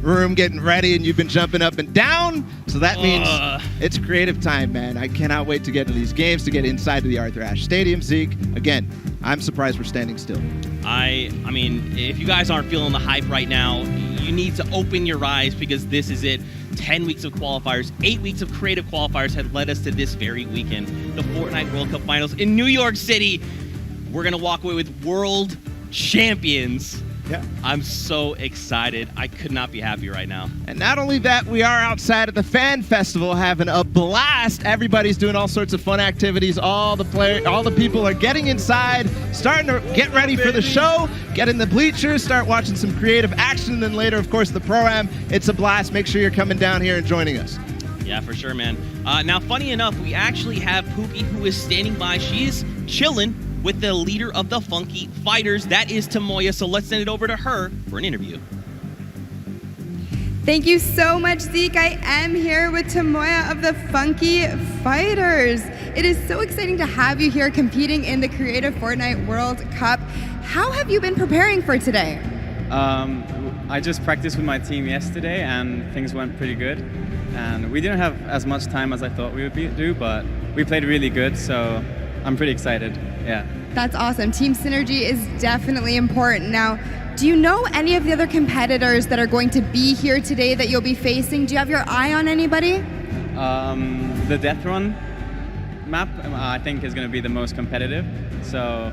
room getting ready, and you've been jumping up and down. So that means it's creative time, man. I cannot wait to get to these games, to get inside to the Arthur Ashe Stadium. Zeke, again, I'm surprised we're standing still. I mean, if you guys aren't feeling the hype right now, you need to open your eyes, because this is it. 10 weeks of qualifiers, 8 weeks of creative qualifiers had led us to this very weekend, the Fortnite World Cup Finals in New York City. We're going to walk away with world champions. Yeah. I'm so excited. I could not be happier right now. And not only that, we are outside at the Fan Festival having a blast. Everybody's doing all sorts of fun activities. All the people are getting inside, starting to get ready for the show, get in the bleachers, start watching some creative action, and then later, of course, the Pro-Am. It's a blast. Make sure you're coming down here and joining us. Yeah, for sure, man. Now, funny enough, we actually have Pookie, who is standing by. She's chilling with the leader of the Funky Fighters. That is Tamoya, so let's send it over to her for an interview. Thank you so much, Zeke. I am here with Tamoya of the Funky Fighters. It is so exciting to have you here competing in the Creative Fortnite World Cup. How have you been preparing for today? I just practiced with my team yesterday, and things went pretty good. And we didn't have as much time as I thought we would do, but we played really good, so I'm pretty excited. Yeah. That's awesome. Team synergy is definitely important. Now, do you know any of the other competitors that are going to be here today that you'll be facing? Do you have your eye on anybody? The Death Run map, I think, is going to be the most competitive. So,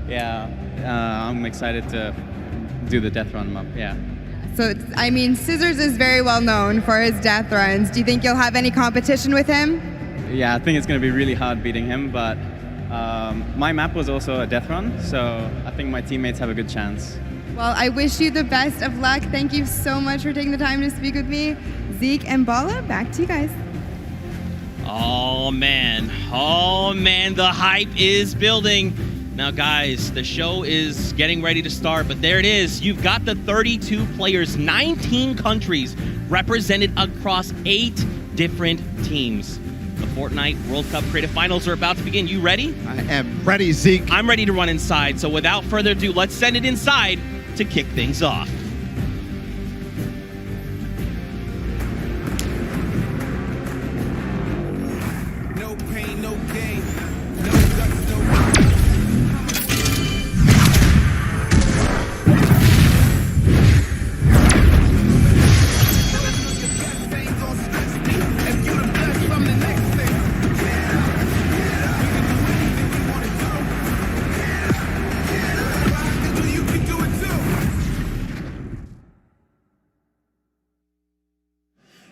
yeah, I'm excited to do the Death Run map, yeah. So, I mean, Scissors is very well known for his death runs. Do you think you'll have any competition with him? Yeah, I think it's going to be really hard beating him, but my map was also a death run, so I think my teammates have a good chance. Well, I wish you the best of luck. Thank you so much for taking the time to speak with me. Zeke and Bala, back to you guys. Oh man, the hype is building. Now guys, the show is getting ready to start, but there it is. You've got the 32 players, 19 countries represented across 8 different teams. The Fortnite World Cup Creative Finals are about to begin. You ready? I am ready, Zeke. I'm ready to run inside, so without further ado, let's send it inside to kick things off. No pain, no gain. No guts, no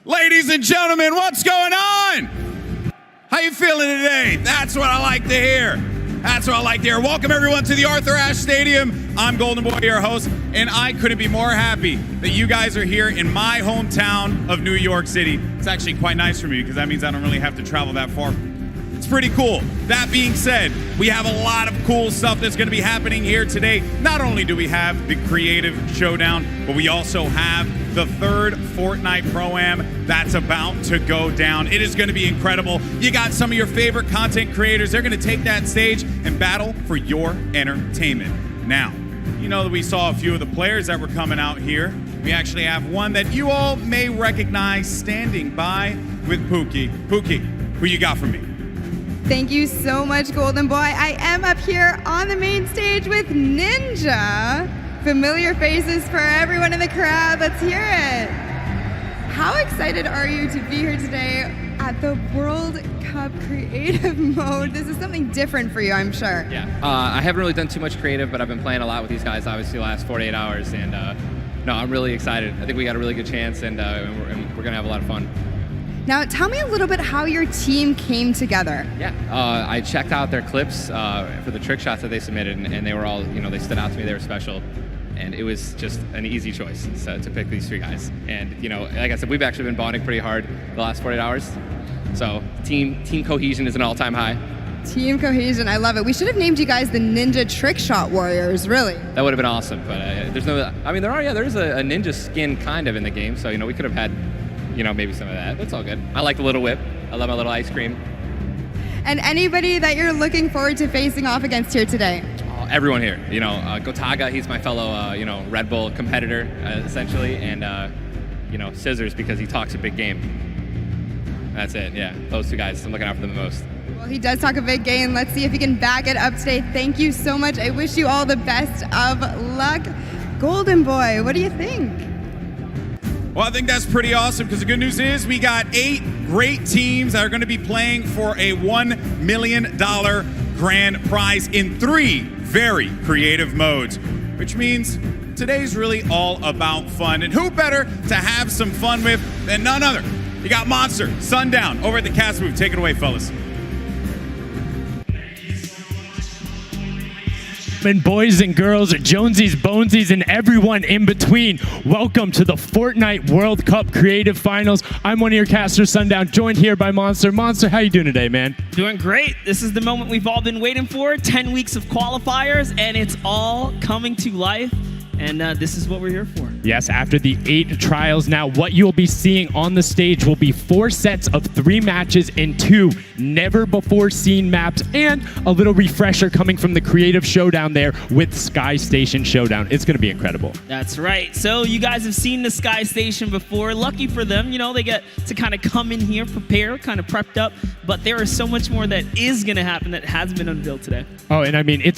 Ladies and gentlemen, what's going on? How you feeling today? That's what I like to hear. That's what I like to hear. Welcome everyone to the Arthur Ashe Stadium. I'm Golden Boy, your host, and I couldn't be more happy that you guys are here in my hometown of New York City. It's actually quite nice for me because that means I don't really have to travel that far. It's pretty cool. That being said, we have a lot of cool stuff that's going to be happening here today. Not only do we have the Creative Showdown, but we also have the third Fortnite Pro-Am that's about to go down. It is going to be incredible. You got some of your favorite content creators. They're going to take that stage and battle for your entertainment. Now, you know that we saw a few of the players that were coming out here. We actually have one that you all may recognize standing by with Pookie. Pookie, who you got for me? Thank you so much, Golden Boy. I am up here on the main stage with Ninja. Familiar faces for everyone in the crowd. Let's hear it. How excited are you to be here today at the World Cup Creative Mode? This is something different for you, I'm sure. Yeah, I haven't really done too much creative, but I've been playing a lot with these guys, obviously, the last 48 hours. And no, I'm really excited. I think we got a really good chance, and we're going to have a lot of fun. Now, tell me a little bit how your team came together. Yeah, I checked out their clips for the trick shots that they submitted, and they were all, they stood out to me. They were special, and it was just an easy choice to pick these 3 guys. And like I said, we've actually been bonding pretty hard the last 48 hours. So team cohesion is an all-time high. Team cohesion, I love it. We should have named you guys the Ninja Trick Shot Warriors, really. That would have been awesome, but there's no. I mean, there is a ninja skin kind of in the game, so we could have had. Maybe some of that. That's all good. I like the little whip. I love my little ice cream. And anybody that you're looking forward to facing off against here today? Everyone here. Gotaga, he's my fellow, Red Bull competitor, essentially. And, Scissors because he talks a big game. That's it. Yeah, those two guys. I'm looking out for them the most. Well, he does talk a big game. Let's see if he can back it up today. Thank you so much. I wish you all the best of luck. Golden Boy, what do you think? Well, I think that's pretty awesome because the good news is we got 8 great teams that are going to be playing for a $1 million grand prize in 3 very creative modes, which means today's really all about fun. And who better to have some fun with than none other? You got Monster, Sundown over at the Cast booth. Take it away, fellas. And boys and girls, Jonesies, Bonesies, and everyone in between, welcome to the Fortnite World Cup Creative Finals. I'm one of your casters, Sundown, joined here by Monster. Monster, how you doing today, man? Doing great. This is the moment we've all been waiting for. 10 weeks of qualifiers, and it's all coming to life. And this is what we're here for. Yes, after the 8 trials now, what you'll be seeing on the stage will be 4 sets of 3 matches in 2 never-before-seen maps and a little refresher coming from the Creative Showdown there with Sky Station Showdown. It's going to be incredible. That's right. So you guys have seen the Sky Station before. Lucky for them, they get to kind of come in here, prepare, kind of prepped up. But there is so much more that is going to happen that has been unveiled today. Oh, and I mean,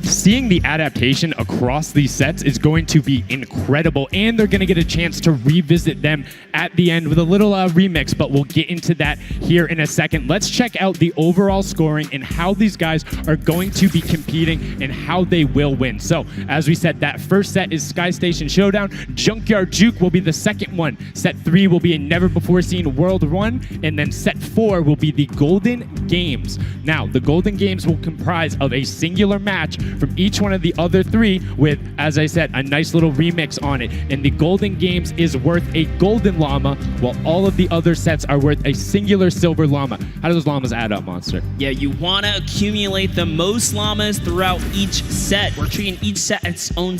seeing the adaptation across these sets is going to be incredible, and they're going to get a chance to revisit them at the end with a little remix, but we'll get into that here in a second. Let's check out the overall scoring and how these guys are going to be competing and how they will win. So, as we said, that first set is Sky Station Showdown. Junkyard Juke will be the second one. Set 3 will be a never-before-seen World 1, and then set 4 will be the Golden Games. Now, the Golden Games will comprise of a singular match from each one of the other 3 with, as I said, a nice little remix on it. And the Golden Games is worth a golden llama, while all of the other sets are worth a singular silver llama. How do those llamas add up, Monster? Yeah, you want to accumulate the most llamas throughout each set. We're treating each set its own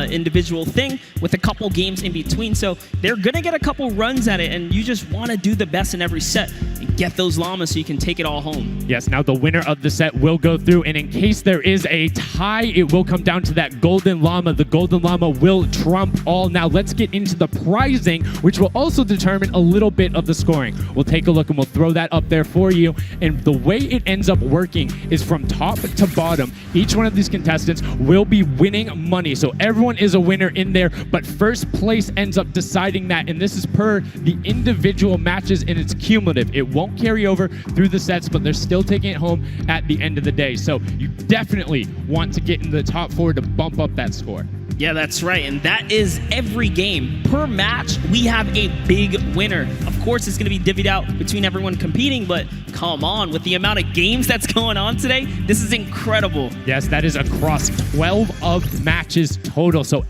individual thing with a couple games in between. So they're going to get a couple runs at it, and you just want to do the best in every set and get those llamas so you can take it all home. Yes, now the winner of the set will go through, and in case there is a tie, it will come down to that golden llama. The golden llama will trump all. Now let's get into the prizing, which will also determine a little bit of the scoring. We'll take a look and we'll throw that up there for you. And the way it ends up working is from top to bottom. Each one of these contestants will be winning money. So everyone is a winner in there, but first place ends up deciding that. And this is per the individual matches, and it's cumulative. It won't carry over through the sets, but they're still taking it home at the end of the day. So you definitely want to get in the top 4 to bump up that score. Yeah, that's right. And that is every game. Per match, we have a big winner. Of course, it's going to be divvied out between everyone competing, but come on, with the amount of games that's going on today, this is incredible. Yes, that is across 12 of matches total. So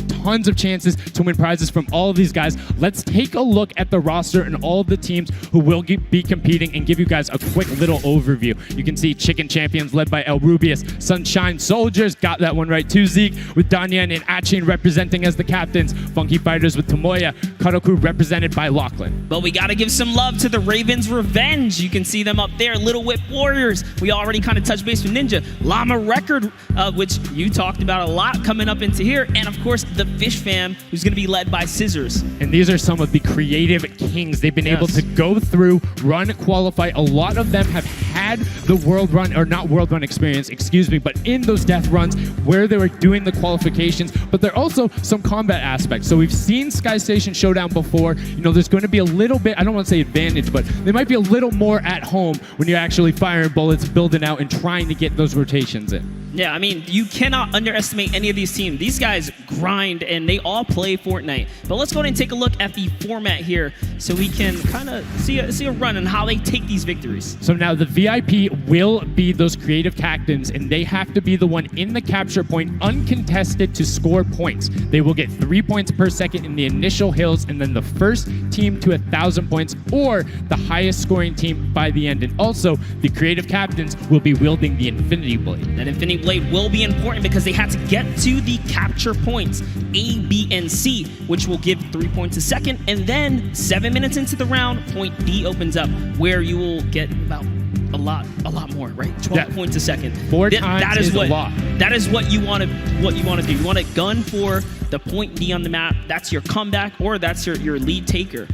tons of chances to win prizes from all of these guys. Let's take a look at the roster and all of the teams who will be competing and give you guys a quick little overview. You can see Chicken Champions led by El Rubius, Sunshine Soldiers, got that one right too, Zeke, with Danyan and Achin representing as the captains, Funky Fighters with Tomoya, Karoku represented by Lachlan. But we got to give some love to the Ravens Revenge. You can see them up there, Little Whip Warriors. We already kind of touched base with Ninja. Llama Record, which you talked about a lot coming up into here, and of course the Fish Fam, who's going to be led by Scissors. And these are some of the creative kings. They've been able to go through, run, qualify. A lot of them have had the world run, or not world run experience, excuse me, but in those death runs where they were doing the qualifications, but there are also some combat aspects. So we've seen Sky Station Showdown before. There's going to be a little bit, I don't want to say advantage, but they might be a little more at home when you're actually firing bullets, building out, and trying to get those rotations in. Yeah, I mean, you cannot underestimate any of these teams. These guys grind, and they all play Fortnite. But let's go ahead and take a look at the format here so we can kind of see a run on how they take these victories. So now the VIP will be those creative captains, and they have to be the one in the capture point uncontested to score points. They will get 3 points per second in the initial hills, and then the first team to 1,000 points or the highest scoring team by the end. And also, the creative captains will be wielding the Infinity Blade. That Infinity Blade will be important because they had to get to the capture points A, B, and C, which will give 3 points a second. And then 7 minutes into the round, point D opens up, where you will get about a lot more, right? 12 Yeah. points a second. Four times is a lot. That is what you want to do. You want to gun for the point D on the map. That's your comeback, or that's your lead taker.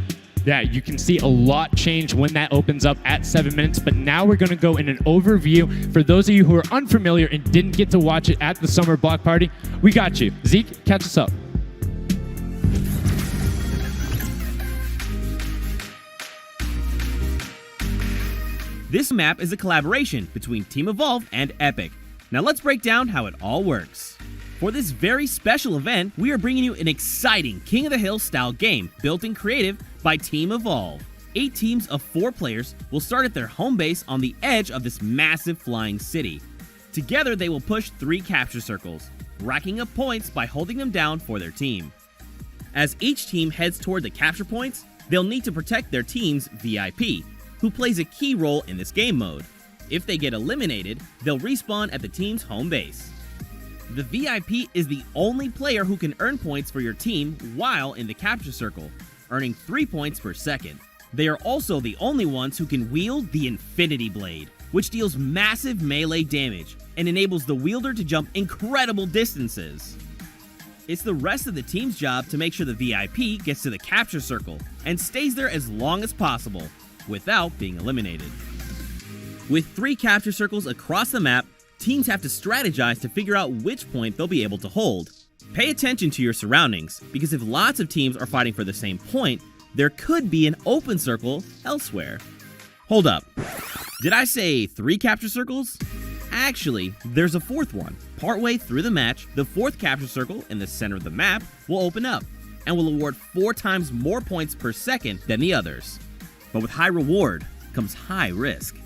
Yeah, you can see a lot change when that opens up at 7 minutes, but now we're going to go in an overview. For those of you who are unfamiliar and didn't get to watch it at the summer block party, we got you. Zeke, catch us up. This map is a collaboration between Team Evolve and Epic. Now let's break down how it all works. For this very special event, we are bringing you an exciting King of the Hill style game built in creative by Team Evolve. 8 teams of 4 players will start at their home base on the edge of this massive flying city. Together they will push 3 capture circles, racking up points by holding them down for their team. As each team heads toward the capture points, they'll need to protect their team's VIP, who plays a key role in this game mode. If they get eliminated, they'll respawn at the team's home base. The VIP is the only player who can earn points for your team while in the capture circle, earning 3 points per second. They are also the only ones who can wield the Infinity Blade, which deals massive melee damage and enables the wielder to jump incredible distances. It's the rest of the team's job to make sure the VIP gets to the capture circle and stays there as long as possible without being eliminated. With 3 capture circles across the map, teams have to strategize to figure out which point they'll be able to hold. Pay attention to your surroundings, because if lots of teams are fighting for the same point, there could be an open circle elsewhere. Hold up. Did I say 3 capture circles? Actually, there's a 4th one. Partway through the match, the 4th capture circle in the center of the map will open up and will award 4 times more points per second than the others. But with high reward comes high risk.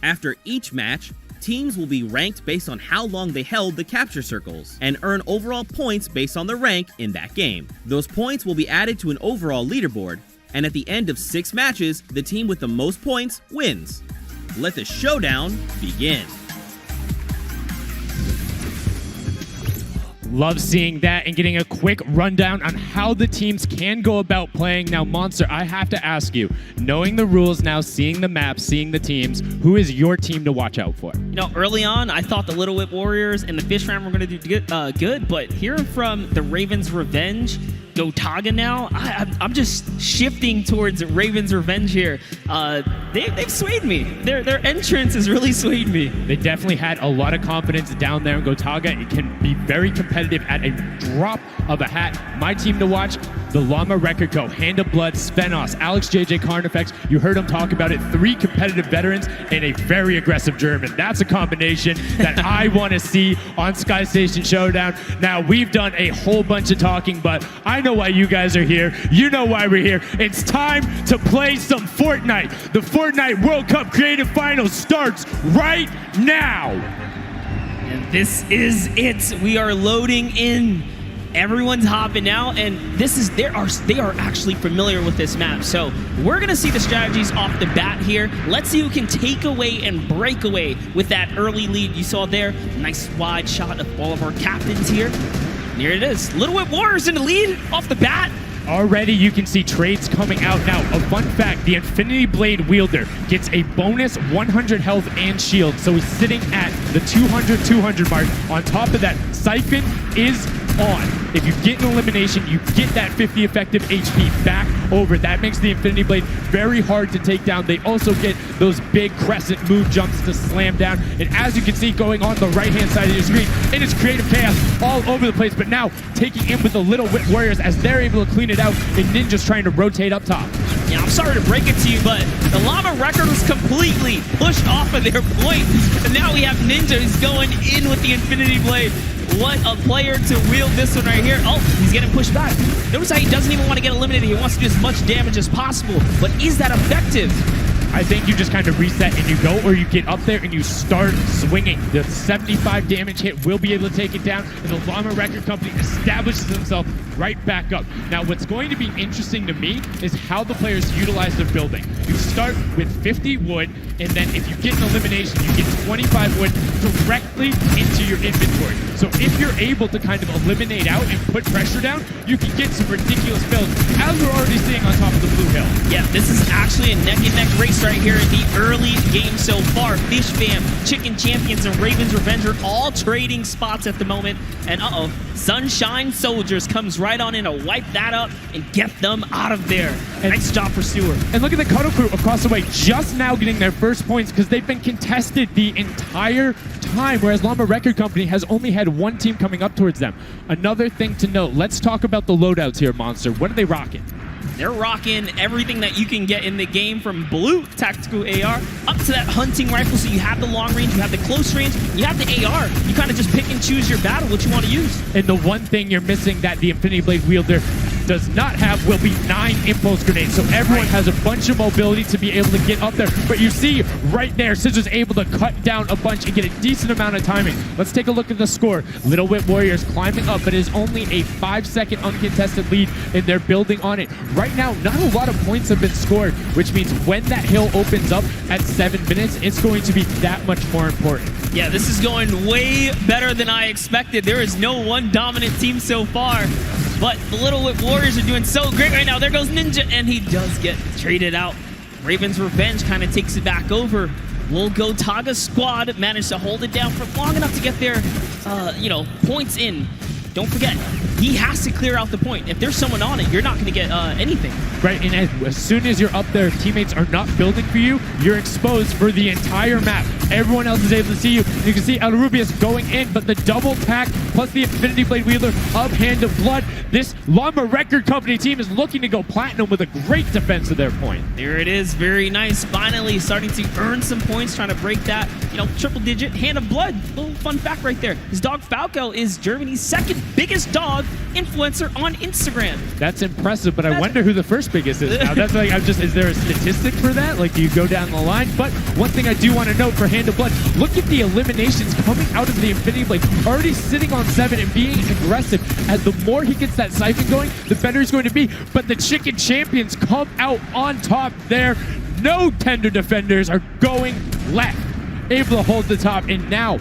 After each match, teams will be ranked based on how long they held the capture circles and earn overall points based on their rank in that game. Those points will be added to an overall leaderboard, and at the end of 6 matches, the team with the most points wins. Let the showdown begin. Love seeing that and getting a quick rundown on how the teams can go about playing. Now, Monster, I have to ask you, knowing the rules now, seeing the map, seeing the teams, who is your team to watch out for? You know, early on, I thought the Little Whip Warriors and the Fish Ram were going to do good, but hearing from the Raven's Revenge, Gotaga now, I'm just shifting towards Raven's Revenge here. They've swayed me. Their entrance has really swayed me. They definitely had a lot of confidence down there in Gotaga. It can be very competitive at a drop of a hat. My team to watch, the Llama Record Co., Hand of Blood, Svenos, Alex JJ Carnifex. You heard him talk about it. 3 competitive veterans and a very aggressive German. That's a combination that I want to see on Sky Station Showdown. Now, we've done a whole bunch of talking, but I know why you guys are here. You know why we're here. It's time to play some Fortnite. The Fortnite World Cup Creative Finals starts right now. And this is it. We are loading in. Everyone's hopping out, and they are actually familiar with this map. So we're gonna see the strategies off the bat here. Let's see who can take away and break away with that early lead you saw there. Nice wide shot of all of our captains here. And here it is. Little Whip Warriors in the lead off the bat. Already you can see trades coming out now. A fun fact, the Infinity Blade wielder gets a bonus 100 health and shield, so he's sitting at the 200 mark. On top of that, Siphon is on. If you get an elimination, you get that 50 effective HP back over. That makes the Infinity Blade very hard to take down. They also get those big crescent move jumps to slam down. And as you can see going on the right-hand side of your screen, it is creative chaos all over the place, but now taking in with the Little Whip Warriors as they're able to clean it out, and Ninja's trying to rotate up top. Yeah, I'm sorry to break it to you, but the Llama Record was completely pushed off of their point. And now we have Ninja who's going in with the Infinity Blade. What a player to wield this one right here. Oh, he's getting pushed back. Notice how he doesn't even want to get eliminated. He wants to do as much damage as possible. But is that effective? I think you just kind of reset and you go, or you get up there and you start swinging. The 75 damage hit will be able to take it down, and the Llama Record Company establishes himself right back up. Now, what's going to be interesting to me is how the players utilize their building. You start with 50 wood, and then if you get an elimination, you get 25 wood directly into your inventory. So if you're able to kind of eliminate out and put pressure down, you can get some ridiculous builds, as we're already seeing on top of the Blue Hill. Yeah, this is actually a neck-and-neck race right here in the early game so far. Fish Fam, Chicken Champions, and Raven's Revenge are all trading spots at the moment. And Sunshine Soldiers comes right on in to wipe that up and get them out of there. Nice job for Stewart. And look at the Cuddle Crew across the way, just now getting their first points because they've been contested the entire time, whereas Llama Record Company has only had one team coming up towards them. Another thing to note, let's talk about the loadouts here, Monster. What are they rocking? They're rocking everything that you can get in the game, from blue tactical AR up to that hunting rifle. So you have the long range, you have the close range, you have the AR. You kind of just pick and choose your battle, what you want to use. And the one thing you're missing that the Infinity Blade wielder does not have will be 9 impulse grenades. So everyone has a bunch of mobility to be able to get up there. But you see right there, Scissors able to cut down a bunch and get a decent amount of timing. Let's take a look at the score. Little Whip Warriors climbing up, but it is only a 5-second uncontested lead, and they're building on it. Right now, not a lot of points have been scored, which means when that hill opens up at 7 minutes, it's going to be that much more important. Yeah, this is going way better than I expected. There is no one dominant team so far, but the Little Whip Warriors are doing so great right now. There goes Ninja, and he does get traded out. Raven's Revenge kind of takes it back over. Will Gotaga squad managed to hold it down for long enough to get their, points in. Don't forget, he has to clear out the point. If there's someone on it, you're not going to get anything. Right, and as soon as you're up there, teammates are not building for you, you're exposed for the entire map. Everyone else is able to see you. You can see El Rubius going in, but the double tack plus the Infinity Blade wielder of Hand of Blood. This Llama Record Company team is looking to go platinum with a great defense of their point. There it is, very nice. Finally starting to earn some points, trying to break that, triple digit. Hand of Blood, little fun fact right there. His dog Falco is Germany's second biggest dog influencer on Instagram. That's impressive, but I wonder who the first biggest is now. That's like, is there a statistic for that? Like, do you go down the line? But one thing I do want to note for Hand of Blood, look at the eliminations coming out of the Infinity Blade, already sitting on 7 and being aggressive. As the more he gets that siphon going, the better he's going to be. But the Chicken Champions come out on top there. No tender defenders are going left, able to hold the top, and now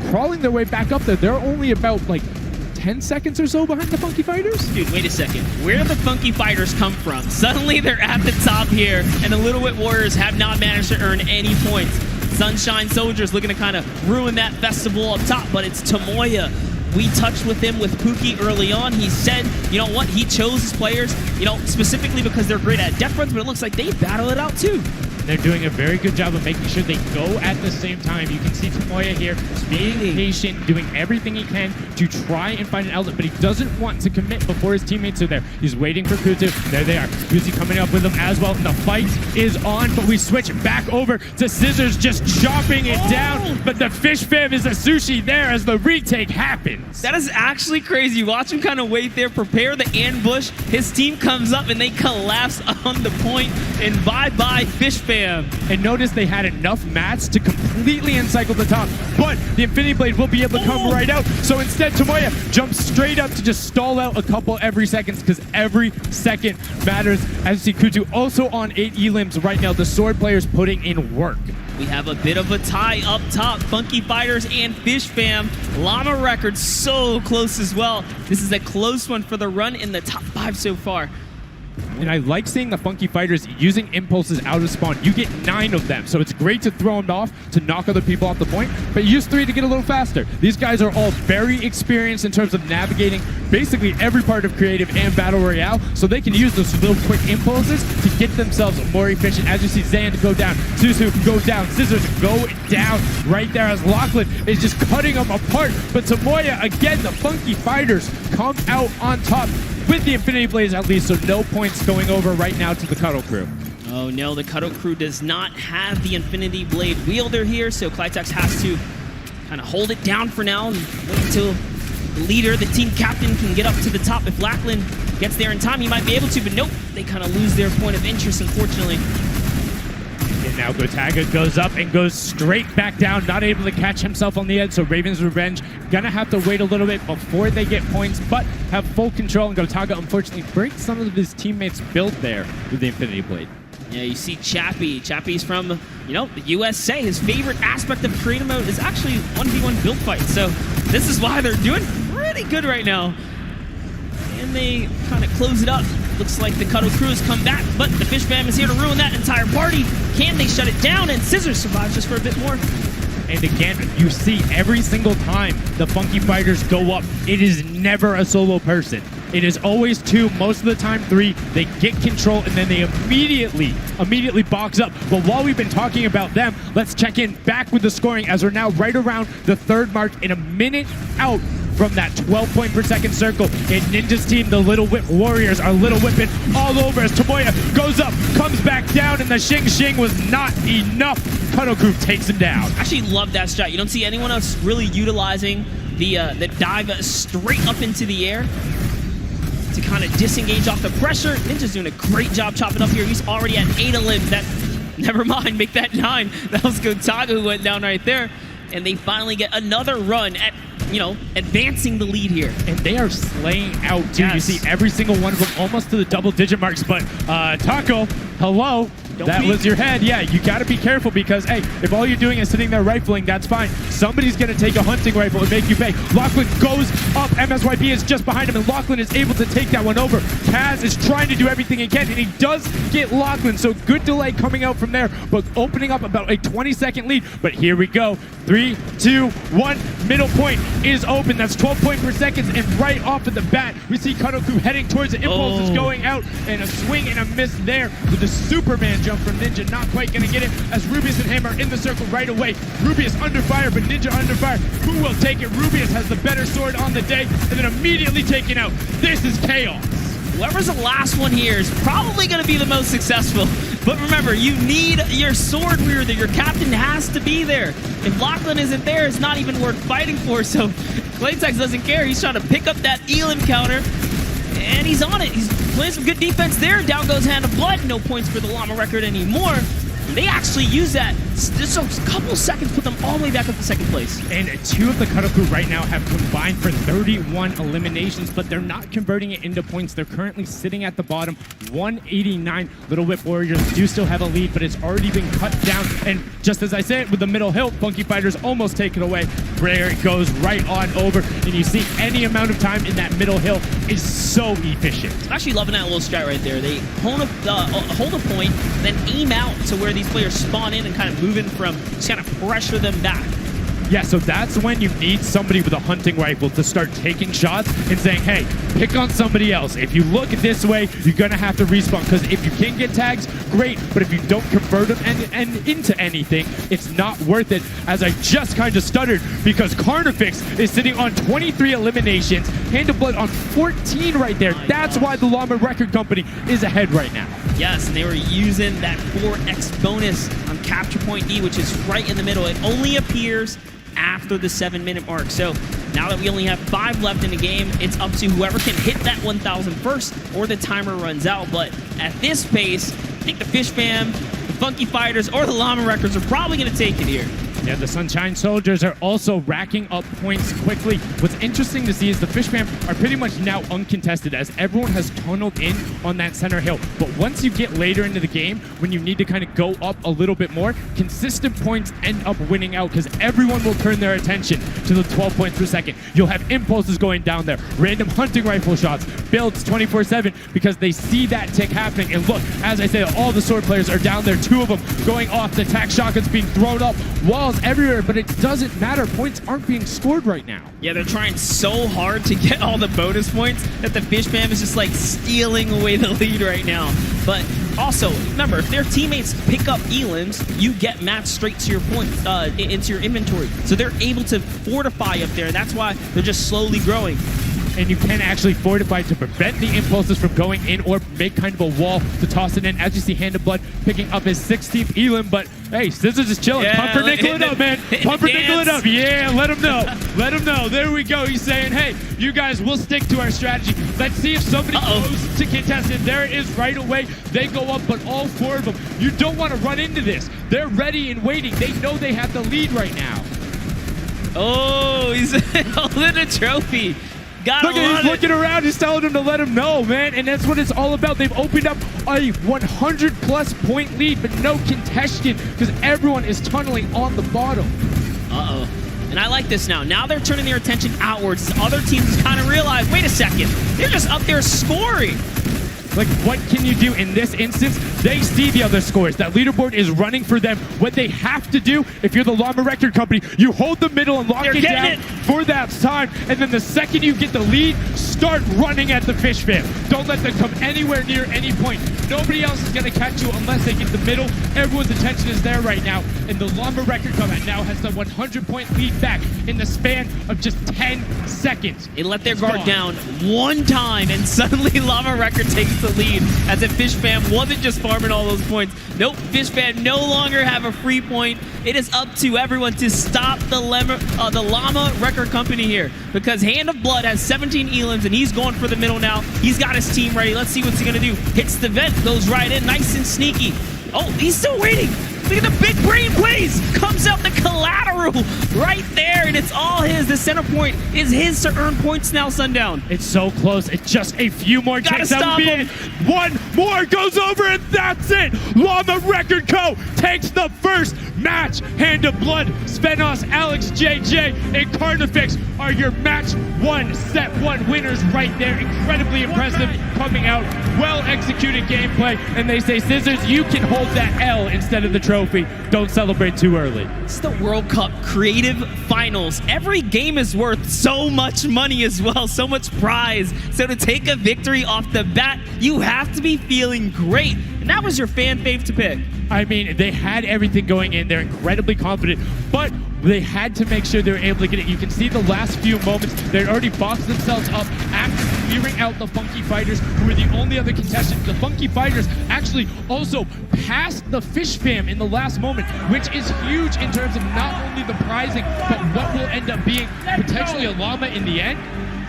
crawling their way back up there. They're only about 10 seconds or so behind the Funky Fighters? Dude, wait a second. Where did the Funky Fighters come from? Suddenly they're at the top here, and the Little Whip Warriors have not managed to earn any points. Sunshine Soldiers looking to kind of ruin that festival up top, but it's Tomoya. We touched with him with Pookie early on. He said, you know what, he chose his players, specifically because they're great at death runs, but it looks like they battle it out too. They're doing a very good job of making sure they go at the same time. You can see Tomoya here being patient, doing everything he can to try and find an outlet, but he doesn't want to commit before his teammates are there. He's waiting for Kuzu. There they are. Kuzu coming up with him as well. The fight is on, but we switch back over to Scissors just chopping it down, but the Fish Fam is a sushi there as the retake happens. That is actually crazy. Watch him kind of wait there, prepare the ambush. His team comes up and they collapse on the point, and bye-bye Fish Fam. And notice they had enough mats to completely encircle the top, but the Infinity Blade will be able to come right out. So instead, Tomoya jumps straight up to just stall out a couple every seconds, because every second matters. As you see, Kuzu also on 8 elims right now. The sword players putting in work. We have a bit of a tie up top. Funky Fighters and Fish Fam. Llama Records so close as well. This is a close one for the run in the top 5 so far. And I like seeing the Funky Fighters using impulses out of spawn. You get 9 of them, so it's great to throw them off to knock other people off the point, but use 3 to get a little faster. These guys are all very experienced in terms of navigating basically every part of creative and battle royale, so they can use those little quick impulses to get themselves more efficient. As you see Zand go down, Suzu go down, Scissors go down right there as Lachlan is just cutting them apart. But Tomoya, again, the Funky Fighters come out on top with the Infinity Blades at least, so no points going over right now to the Cuddle Crew. Oh no, the Cuddle Crew does not have the Infinity Blade wielder here, so Clitex has to kind of hold it down for now and wait until the leader, the team captain, can get up to the top. If Lachlan gets there in time, he might be able to, but nope, they kind of lose their point of interest, unfortunately. now Gotaga goes up and goes straight back down, not able to catch himself on the edge, so Raven's Revenge gonna have to wait a little bit before they get points, but have full control, and Gotaga unfortunately breaks some of his teammates' build there with the Infinity Blade. Yeah, you see Chappie. Chappie's from, the USA. His favorite aspect of creative mode is actually 1v1 build fights. So this is why they're doing pretty good right now. And they kind of close it up. Looks like the Cuddle Crew has come back, but the Fish Fam is here to ruin that entire party. Can they shut it down? And Scissors survives just for a bit more. And again, you see every single time the Funky Fighters go up, it is never a solo person. It is always two, most of the time three. They get control and then they immediately box up. But while we've been talking about them, let's check in back with the scoring as we're now right around the third mark in a minute out from that 12 point per second circle. And Ninja's team, the Little Whip Warriors, are Little Whipping all over as Tomoya goes up, comes back down, and the Shing Shing was not enough. Cuddle Crew takes him down. I actually love that strat. You don't see anyone else really utilizing the dive straight up into the air to kind of disengage off the pressure. Ninja's doing a great job chopping up here. He's already at 8 limbs. Never mind, make that 9. That was Gotaga who went down right there. And they finally get another run at, advancing the lead here. And they are slaying out, too. Yes. You see every single one of them almost to the double-digit marks. But Taco, hello. That was your head. Yeah, you got to be careful because, hey, if all you're doing is sitting there rifling, that's fine. Somebody's going to take a hunting rifle and make you pay. Lachlan goes up. MSYP is just behind him, and Lachlan is able to take that one over. Kaz is trying to do everything he can, and he does get Lachlan, so good delay coming out from there, but opening up about a 20-second lead. But here we go. 3, 2, 1. Middle point is open. That's 12 point per second, and right off of the bat, we see Cuddle Crew heading towards it. Impulse is going out, and a swing and a miss there with the Superman jump from Ninja. Not quite going to get it as Rubius and Hammer in the circle right away. Rubius under fire, but Ninja under fire. Who will take it? Rubius has the better sword on the day, and then immediately taken out. This is chaos. Whoever's the last one here is probably going to be the most successful. But remember, you need your sword wielder. Your captain has to be there. If Lachlan isn't there, it's not even worth fighting for. So Claytex doesn't care. He's trying to pick up that Elim counter. And he's on it. He's playing some good defense there. Down goes Hand of Blood. No points for the Llama record anymore. They actually use that. Just a couple seconds, put them all the way back up to second place. And 2 of the Cuddle Crew right now have combined for 31 eliminations, but they're not converting it into points. They're currently sitting at the bottom, 189. Little Whip Warriors do still have a lead, but it's already been cut down. And just as I said, with the middle hill, Funky Fighters almost take it away. Brer goes right on over, and you see any amount of time in that middle hill is so efficient. I'm actually loving that little strat right there. They hold a point, then aim out to where these players spawn in and kind of move in from, just kind of pressure them back. Yeah, so that's when you need somebody with a hunting rifle to start taking shots and saying, hey, pick on somebody else. If you look this way, you're going to have to respawn, because if you can get tags, great, but if you don't convert them and into anything, it's not worth it, as I just kind of stuttered because Carnifex is sitting on 23 eliminations, Hand of Blood on 14 right there. That's why the Llama Record Company is ahead right now. Yes, and they were using that 4x bonus on Capture Point D, which is right in the middle. It only appears after the 7-minute mark. So now that we only have 5 left in the game, it's up to whoever can hit that 1,000 first or the timer runs out. But at this pace, I think the Fish Fam, the Funky Fighters, or the Llama Records are probably going to take it here. Yeah, the Sunshine Soldiers are also racking up points quickly. What's interesting to see is the Fish Fam are pretty much now uncontested, as everyone has tunneled in on that center hill. But once you get later into the game, when you need to kind of go up a little bit more, consistent points end up winning out, because everyone will turn their attention to the 12 points per second. You'll have impulses going down there, random hunting rifle shots, builds 24/7, because they see that tick happening. And look, as I said, all the sword players are down there, 2 of them going off, the tac shotguns being thrown up, walls everywhere, but it doesn't matter. Points aren't being scored right now. Yeah, they're trying so hard to get all the bonus points that the Fish Fam is just like stealing away the lead right now. But also, remember, if their teammates pick up elims, you get matched straight to your points, into your inventory. So they're able to fortify up there, and that's why they're just slowly growing. and you can actually fortify to prevent the impulses from going in or make kind of a wall to toss it in. As you see, Hand of Blood picking up his 16th Elim, but hey, Scissors is chilling. Yeah, Pumpernickel it up, man. Pumpernickel it up. Yeah, let him know. Let him know. There we go. He's saying, hey, you guys, we'll stick to our strategy. Let's see if somebody goes to contestant. There it is right away. They go up, but all 4 of them, you don't want to run into this. They're ready and waiting. They know they have the lead right now. Oh, he's holding a trophy. Look at he's looking around. He's telling them to let him know, man. And that's what it's all about. They've opened up a 100-plus point lead, but no contestant because everyone is tunneling on the bottom. Uh-oh. And I like this now. Now they're turning their attention outwards. Other teams kind of realize, wait a second, they're just up there scoring. Like, what can you do in this instance? They see the other scores. That leaderboard is running for them. What they have to do, if you're the Llama Record Company, you hold the middle and lock it down for that time. And then the second you get the lead, start running at the Fish Fam. Don't let them come anywhere near any point. Nobody else is going to catch you unless they get the middle. Everyone's attention is there right now. And the Llama Record Company now has the 100-point lead back in the span of just 10 seconds. They let their guard down one time, and suddenly Llama Record takes the lead, as if Fish Fam wasn't just farming all those points. Nope, Fish Fam no longer have a free point. It is up to everyone to stop the Llama Record Company here, because Hand of Blood has 17 Elims, and he's going for the middle now. He's got his team ready. Let's see what's he gonna do. Hits the vent, goes right in, nice and sneaky. Oh, he's still waiting. Look at the big brain plays. Comes out the collateral right there, and it's all his. The center point is his to earn points now, Sundown. It's so close. It's just a few more takes. That would be it. One more goes over, and that's it. Llama Record Co. takes the first match. Hand of Blood, Svenos, Alex JJ, and Carnifex are your match 1, set 1 winners right there. Incredibly impressive coming out. Well-executed gameplay, and they say, Scissors, you can hold that L instead of the trophy. Don't celebrate too early. It's the World Cup Creative Finals. Every game is worth so much money as well, so much prize. So to take a victory off the bat, you have to be feeling great. And that was your fan fave to pick. I mean, they had everything going in. They're incredibly confident, but they had to make sure they were able to get it. You can see the last few moments, they'd already boxed themselves up after clearing out the Funky Fighters, who were the only other contestants. The Funky Fighters actually also passed the Fish Fam in the last moment, which is huge in terms of not only the prizing, but what will end up being potentially a llama in the end.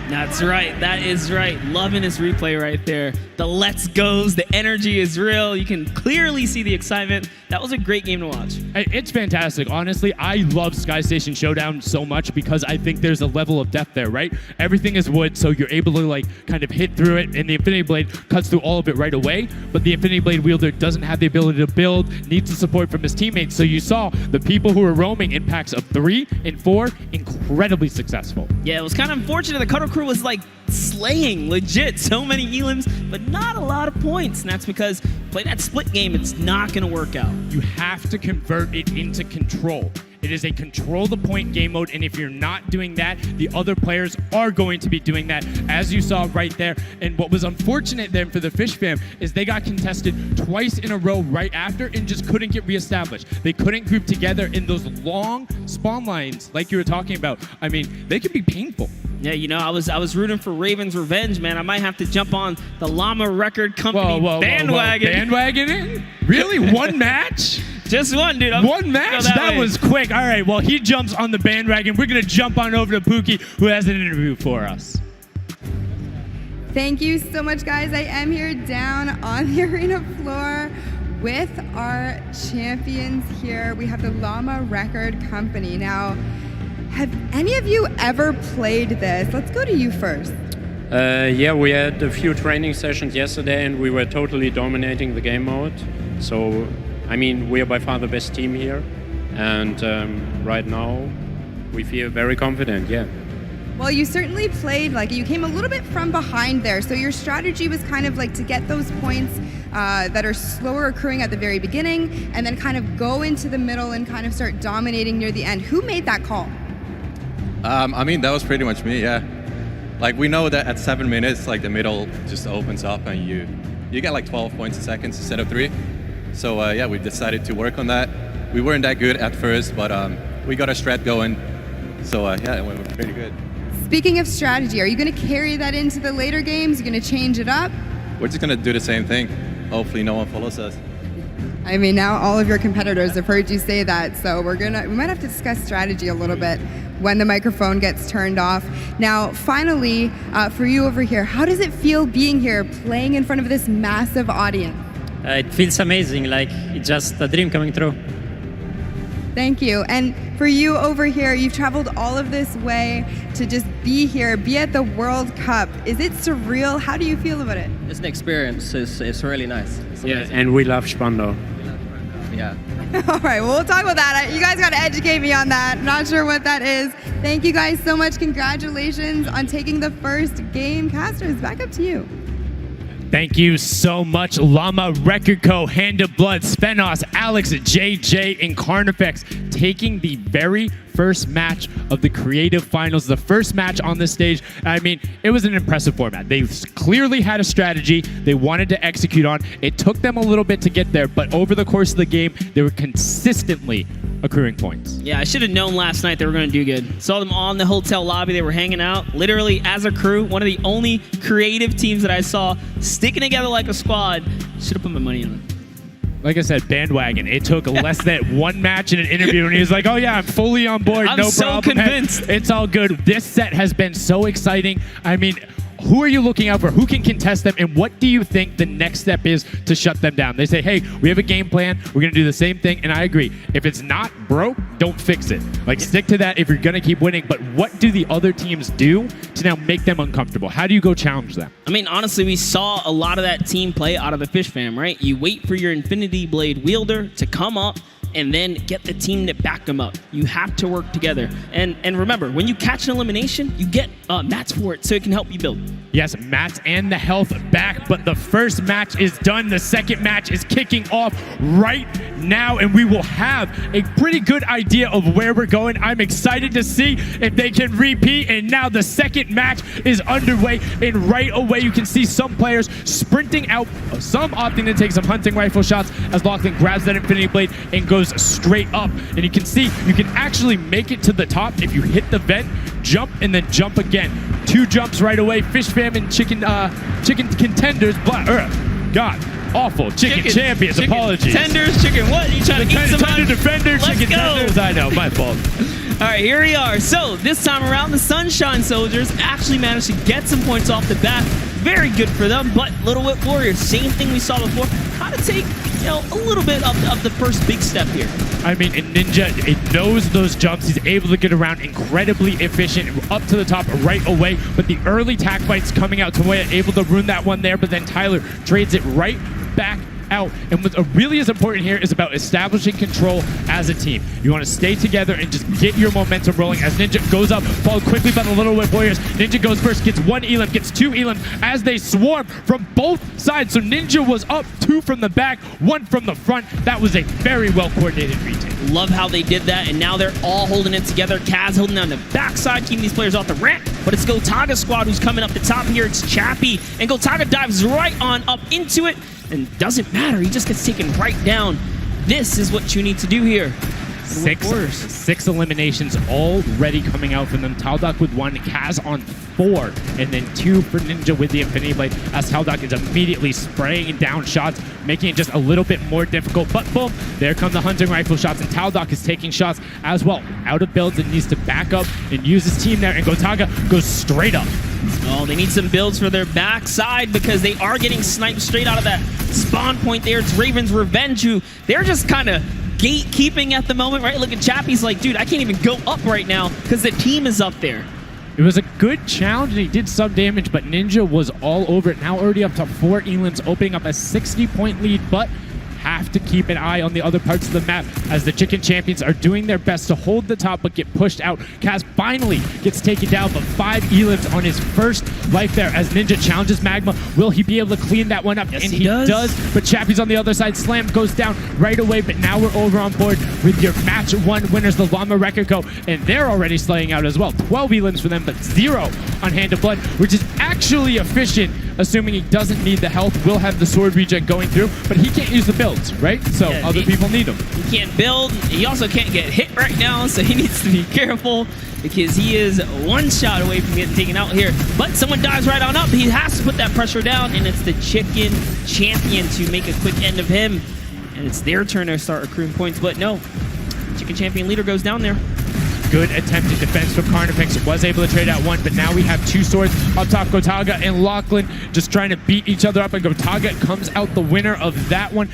That's right. That is right. Loving this replay right there. The let's goes. The energy is real. You can clearly see the excitement. That was a great game to watch. It's fantastic. Honestly, I love Sky Station Showdown so much because I think there's a level of depth there, right? Everything is wood, so you're able to like kind of hit through it, and the Infinity Blade cuts through all of it right away. But the Infinity Blade wielder doesn't have the ability to build, needs the support from his teammates. So you saw the people who were roaming in packs of 3 and 4, incredibly successful. Yeah, it was kind of unfortunate. The Cutter Crew was like slaying legit so many elims, but not a lot of points. And that's because play that split game, it's not going to work out. You have to convert it into control. It is a control the point game mode, and if you're not doing that, the other players are going to be doing that, as you saw right there. And what was unfortunate then for the Fish Fam is they got contested twice in a row right after and just couldn't get reestablished. They couldn't group together in those long spawn lines like you were talking about. I mean, they could be painful. Yeah, you know, I was rooting for Raven's Revenge, man. I might have to jump on the Llama Record Company bandwagon. Bandwagon in? Really? One match? Just one, dude. One match? That was quick. All right, well, he jumps on the bandwagon. We're going to jump on over to Pookie, who has an interview for us. Thank you so much, guys. I am here down on the arena floor with our champions here. We have the Llama Record Company. Now, have any of you ever played this? Let's go to you first. Yeah, we had a few training sessions yesterday and we were totally dominating the game mode. So, I mean, we are by far the best team here. And right now, we feel very confident, yeah. Well, you certainly played, like, you came a little bit from behind there. So your strategy was kind of like to get those points that are slower accruing at the very beginning and then kind of go into the middle and kind of start dominating near the end. Who made that call? I mean, that was pretty much me, yeah. Like, we know that at 7 minutes, like, the middle just opens up and you get like 12 points a second instead of 3. So, yeah, we decided to work on that. We weren't that good at first, but we got a strat going. So, yeah, it went pretty good. Speaking of strategy, are you going to carry that into the later games? Are you going to change it up? We're just gonna do the same thing. Hopefully no one follows us. I mean, now all of your competitors have heard you say that, so we might have to discuss strategy a little bit when the microphone gets turned off. Now, finally, for you over here, how does it feel being here, playing in front of this massive audience? It feels amazing, like it's just a dream coming true. Thank you. And for you over here, you've traveled all of this way to just be here, be at the World Cup. Is it surreal? How do you feel about it? It's an experience. It's really nice. It's Yeah, amazing. and we love Spandau. Yeah. All right, well, we'll talk about that. You guys got to educate me on that. Not sure what that is. Thank you guys so much. Congratulations on taking the first game. Casters, back up to you. Thank you so much, Llama, Record Co., Hand of Blood, Spenos, Alex, JJ, and Carnifex, taking the very first match of the Creative Finals, the first match on the stage. I mean, it was an impressive format. They clearly had a strategy they wanted to execute on. It took them a little bit to get there, but over the course of the game, they were consistently accruing points. Yeah, I should have known last night they were going to do good. Saw them on the hotel lobby. They were hanging out, literally as a crew. One of the only creative teams that I saw sticking together like a squad. Should have put my money on it. Like I said, bandwagon. It took less than one match in an interview, and he was like, "Oh yeah, I'm fully on board. I'm no so problem. convinced. It's all good." This set has been so exciting. I mean, who are you looking out for? Who can contest them? And what do you think the next step is to shut them down? They say, hey, we have a game plan. We're going to do the same thing. And I agree. If it's not broke, don't fix it. Like, stick to that if you're going to keep winning. But what do the other teams do to now make them uncomfortable? How do you go challenge them? I mean, honestly, we saw a lot of that team play out of the Fish Fam, right? You wait for your Infinity Blade wielder to come up and then get the team to back them up. You have to work together. And remember, when you catch an elimination, you get mats for it so it can help you build. Yes, mats and the health back, but the first match is done. The second match is kicking off right now, and we will have a pretty good idea of where we're going. I'm excited to see if they can repeat, and now the second match is underway, and right away you can see some players sprinting out, some opting to take some hunting rifle shots as Lachlan grabs that Infinity Blade and goes straight up. And you can see you can actually make it to the top if you hit the vent, jump, and then jump again. 2 jumps right away. Fish Fam and chicken contenders. God, awful. Chicken champions. Apologies. Tenders, chicken what? You trying to eat some Tender defenders, Let's chicken go. tenders. I know, my fault. All right, here we are. So this time around, the Sunshine Soldiers actually managed to get some points off the bat. Very good for them, but Little Whip Warriors, same thing we saw before, kind of take, a little bit of the first big step here. I mean, Ninja, it knows those jumps. He's able to get around incredibly efficient, up to the top right away. But the early tack fights coming out, Tomoya able to ruin that one there, but then Tyler trades it right back out. And what really is important here is about establishing control as a team. You want to stay together and just get your momentum rolling as Ninja goes up, followed quickly by the Little Whip Warriors. Ninja goes first, gets 1 elim, gets 2 elim as they swarm from both sides. So Ninja was up 2 from the back, 1 from the front. That was a very well coordinated retake. Love how they did that, and now they're all holding it together. Kaz holding down the backside, keeping these players off the ramp. But it's Gotaga squad who's coming up the top here. It's Chappie, and Gotaga dives right on up into it, and doesn't matter. He just gets taken right down. This is what you need to do here. 6 eliminations already coming out from them. Taldock with 1, Kaz on 4, and then 2 for Ninja with the Infinity Blade as Taldock is immediately spraying down shots, making it just a little bit more difficult. But boom, there come the hunting rifle shots, and Taldock is taking shots as well. Out of builds and needs to back up and use his team there, and Gotaga goes straight up. Oh, they need some builds for their backside because they are getting sniped straight out of that spawn point there. It's Raven's Revenge, who they're just kind of gatekeeping at the moment, right? Look at Chappie's like, dude, I can't even go up right now because the team is up there. It was a good challenge, and he did some damage, but Ninja was all over it. Now already up to 4 elims, opening up a 60-point lead, but have to keep an eye on the other parts of the map as the Chicken Champions are doing their best to hold the top but get pushed out. Kaz finally gets taken down, but 5 elims on his first life there as Ninja challenges Magma. Will he be able to clean that one up? Yes, and he does. But Chappie's on the other side. Slam goes down right away, but now we're over on board with your match 1 winners, the Llama Record Co., and they're already slaying out as well. 12 elims for them, but 0 on Hand of Blood, which is actually efficient, assuming he doesn't need the health. Will have the sword regen going through, but he can't use the builds, right? So Yeah, other people need them. He can't build. He also can't get hit right now, so he needs to be careful. because he is one shot away from getting taken out here. But someone dives right on up. He has to put that pressure down, and it's the Chicken Champion to make a quick end of him. And it's their turn to start accruing points, but no. Chicken Champion leader goes down there. Good attempted defense from Carnifex. Was able to trade out one, but now we have two swords up top. Gotaga and Lachlan just trying to beat each other up, and Gotaga comes out the winner of that one.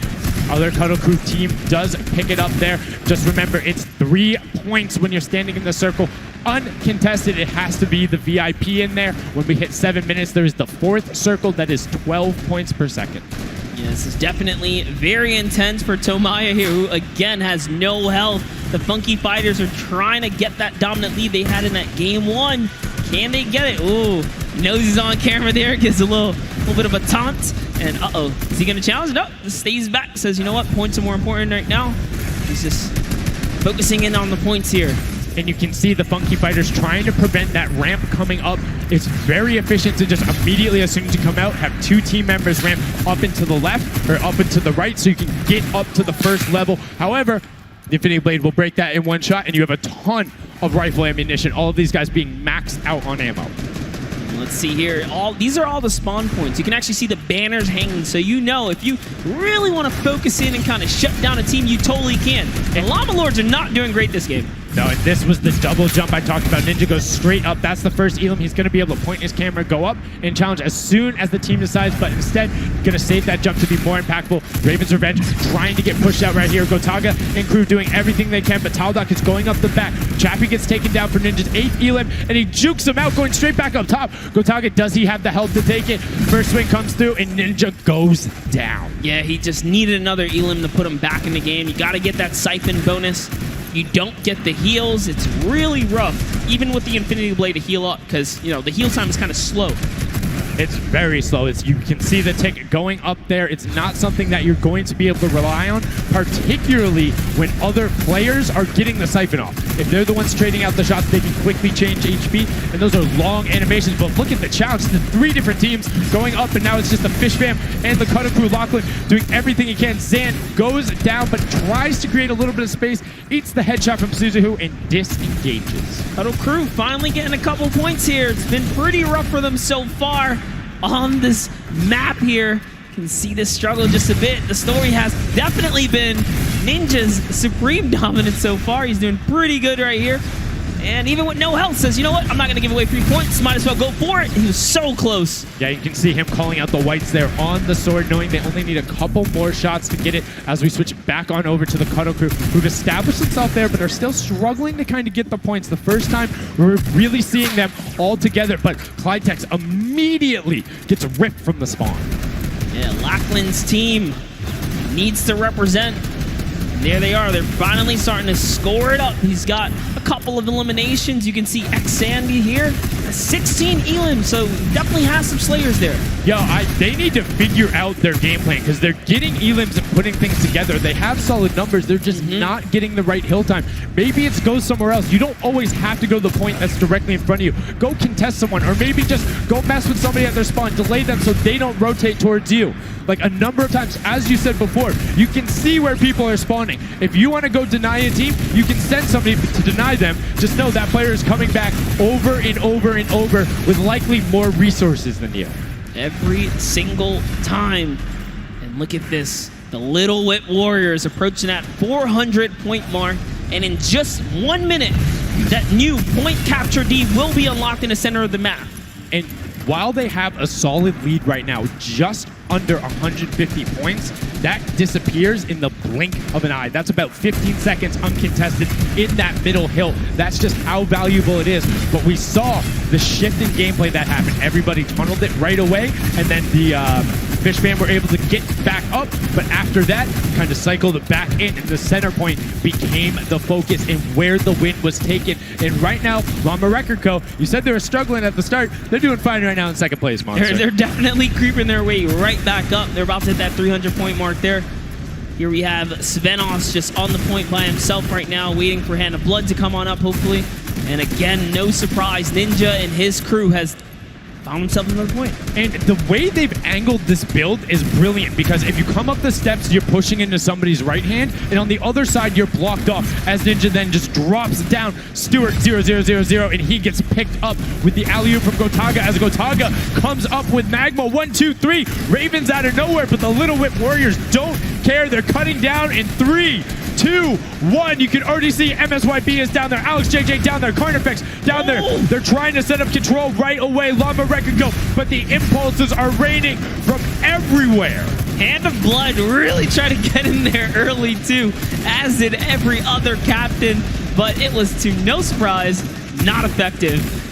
Other Cuddle Crew team does pick it up there. Just remember, it's 3 points when you're standing in the circle. Uncontested, it has to be the VIP in there. When we hit 7 minutes, there is the 4th circle that is 12 points per second. Yeah, this is definitely very intense for Tomaya here, who again has no health. The Funky Fighters are trying to get that dominant lead they had in that game 1. Can they get it? Ooh, knows he's on camera there, gives a little bit of a taunt. And uh-oh, is he gonna challenge? No, stays back, says, you know what, points are more important right now. He's just focusing in on the points here. And you can see the Funky Fighters trying to prevent that ramp coming up. It's very efficient to just immediately, as soon as you come out, have 2 team members ramp up into the left or up into the right so you can get up to the first level. However, the Infinity Blade will break that in one shot, and you have a ton of rifle ammunition. All of these guys being maxed out on ammo. Let's see here. These are all the spawn points. You can actually see the banners hanging, so you know if you really want to focus in and kind of shut down a team, you totally can. And Llama Lords are not doing great this game. No, and this was the double jump I talked about. Ninja goes straight up. That's the first Elam. He's going to be able to point his camera, go up, and challenge as soon as the team decides, but instead, going to save that jump to be more impactful. Raven's Revenge trying to get pushed out right here. Gotaga and crew doing everything they can, but Taldock is going up the back. Chappie gets taken down for Ninja's 8th Elam, and he jukes him out, going straight back up top. Gotaga, does he have the health to take it? First swing comes through, and Ninja goes down. Yeah, he just needed another Elam to put him back in the game. You got to get that Siphon bonus. You don't get the heals. It's really rough, even with the Infinity Blade to heal up, because, you know, the heal time is kind of slow. It's very slow. You can see the tick going up there. It's not something that you're going to be able to rely on, particularly when other players are getting the siphon off. If they're the ones trading out the shots, they can quickly change HP, and those are long animations. But look at the challenge. The 3 different teams going up, and now it's just the Fish Fam and the Cuddle Crew. Lachlan doing everything he can. Zan goes down, but tries to create a little bit of space, eats the headshot from Suzuhu, and disengages. Cuddle Crew finally getting a couple points here. It's been pretty rough for them so far on this map here. You can see this struggle just a bit. The story has definitely been Ninja's supreme dominance so far. He's doing pretty good right here. And even with no health, says, you know what? I'm not going to give away 3 points. Might as well go for it. He was so close. Yeah, you can see him calling out the whites there on the sword, knowing they only need a couple more shots to get it as we switch back on over to the Cuddle Crew, who've established themselves there, but are still struggling to kind of get the points. The first time we're really seeing them all together, but Clydetex immediately gets ripped from the spawn. Yeah, Lachlan's team needs to represent. There they are. They're finally starting to score it up. He's got a couple of eliminations. You can see X-Sandy here. 16 Elam, so definitely has some Slayers there. Yo, they need to figure out their game plan, because they're getting Elams and putting things together. They have solid numbers. They're just not getting the right hill time. Maybe it's go somewhere else. You don't always have to go to the point that's directly in front of you. Go contest someone, or maybe just go mess with somebody at their spawn. Delay them so they don't rotate towards you. Like a number of times, as you said before, you can see where people are spawning. If you want to go deny a team, you can send somebody to deny them. Just know that player is coming back over and over and over with likely more resources than you. Every single time. And look at this. The Little Wit Warriors approaching that 400 point mark. And in just 1 minute, that new point capture D will be unlocked in the center of the map. And while they have a solid lead right now, just under 150 points, that disappears in the blink of an eye. That's about 15 seconds uncontested in that middle hill. That's just how valuable it is. But we saw the shift in gameplay that happened. Everybody tunneled it right away, and then the Fish Fam were able to get back up. But after that, kind of cycled back in, and the center point became the focus and where the win was taken. And right now, Llama Record Co., you said they were struggling at the start. They're doing fine right now in second place, Monster. They're definitely creeping their way right back up. They're about to hit that 300 point mark there. Here we have Svenos just on the point by himself right now, waiting for Hand of Blood to come on up, hopefully. And again, no surprise, Ninja and his crew has found himself another point. And the way they've angled this build is brilliant because if you come up the steps, you're pushing into somebody's right hand, and on the other side, you're blocked off as Ninja then just drops down Stewart 0-0-0-0, and he gets picked up with the alley-oop from Gotaga as Gotaga comes up with Magma 1-2-3. Ravens out of nowhere, but the Little Whip Warriors don't care. They're cutting down in 3, 2, 1. You can already see MSYB is down there. Alex JJ down there. Carnifex down there. They're trying to set up control right away. Llama Record go, but the impulses are raining from everywhere. Hand of Blood really tried to get in there early too, as did every other captain, but it was to no surprise, not effective.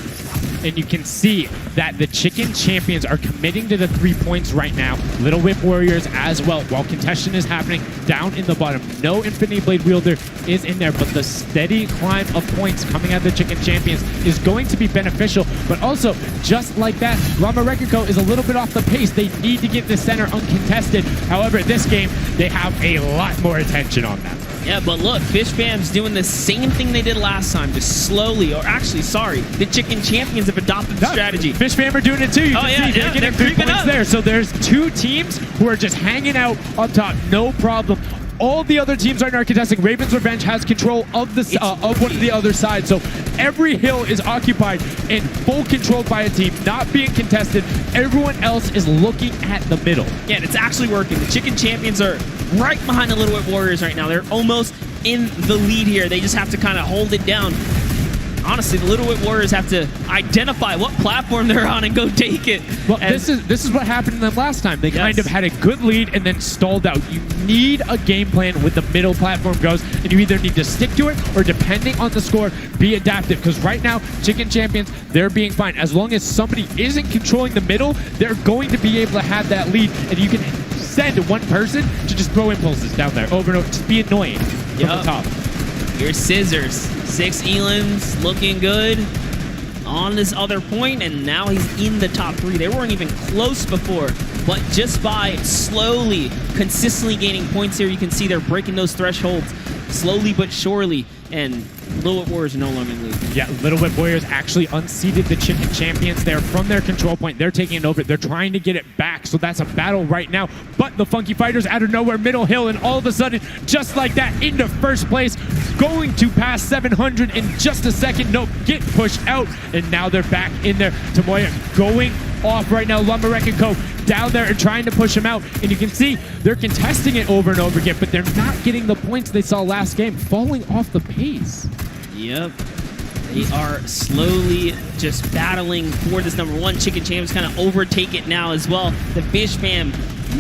And you can see that the Chicken Champions are committing to the 3 points right now. Little Whip Warriors as well, while contention is happening down in the bottom. No Infinity Blade Wielder is in there, but the steady climb of points coming out of the Chicken Champions is going to be beneficial. But also, just like that, Llama Record Co. is a little bit off the pace. They need to get the center uncontested. However, this game, they have a lot more attention on them. Yeah, but look, Fish Fam's doing the same thing they did last time, just slowly, or actually, sorry, the Chicken Champions have adopted the strategy. Fish Fam are doing it too. You can see they're getting 3 points there. So there's 2 teams who are just hanging out up top, no problem. All the other teams right now are contesting. Raven's Revenge has control of the of one of the other side. So every hill is occupied and full controlled by a team, not being contested. Everyone else is looking at the middle. Yeah, and it's actually working. The Chicken Champions are right behind the Little Whip Warriors right now. They're almost in the lead here. They just have to kind of hold it down. Honestly, the Little Whip Warriors have to identify what platform they're on and go take it. Well, this is what happened to them last time. They kind of had a good lead and then stalled out. You need a game plan with the middle platform goes, and you either need to stick to it or, depending on the score, be adaptive. Because right now, Chicken Champions, they're being fine. As long as somebody isn't controlling the middle, they're going to be able to have that lead, and you can send one person to just throw impulses down there over and over. Just be annoying from the top. Here's Scissors. 6 Elans looking good on this other point, and now he's in the top 3. They weren't even close before, but just by slowly, consistently gaining points here, you can see they're breaking those thresholds slowly but surely, and Little Whip Warriors are no longer in the lead. Yeah, Little Whip Warriors actually unseated the Chicken Champions. They're from their control point. They're taking it over. They're trying to get it back, so that's a battle right now. But the Funky Fighters out of nowhere, middle hill, and all of a sudden, just like that, into first place, going to pass 700 in just a second. Nope, get pushed out, and now they're back in there. Tomoya going off right now. Llama Record Co. down there and trying to push him out. And you can see they're contesting it over and over again, but they're not getting the points they saw last game, falling off the pace. Yep. They are slowly just battling for this number 1. Chicken Champions kind of overtake it now as well. The Fish Fam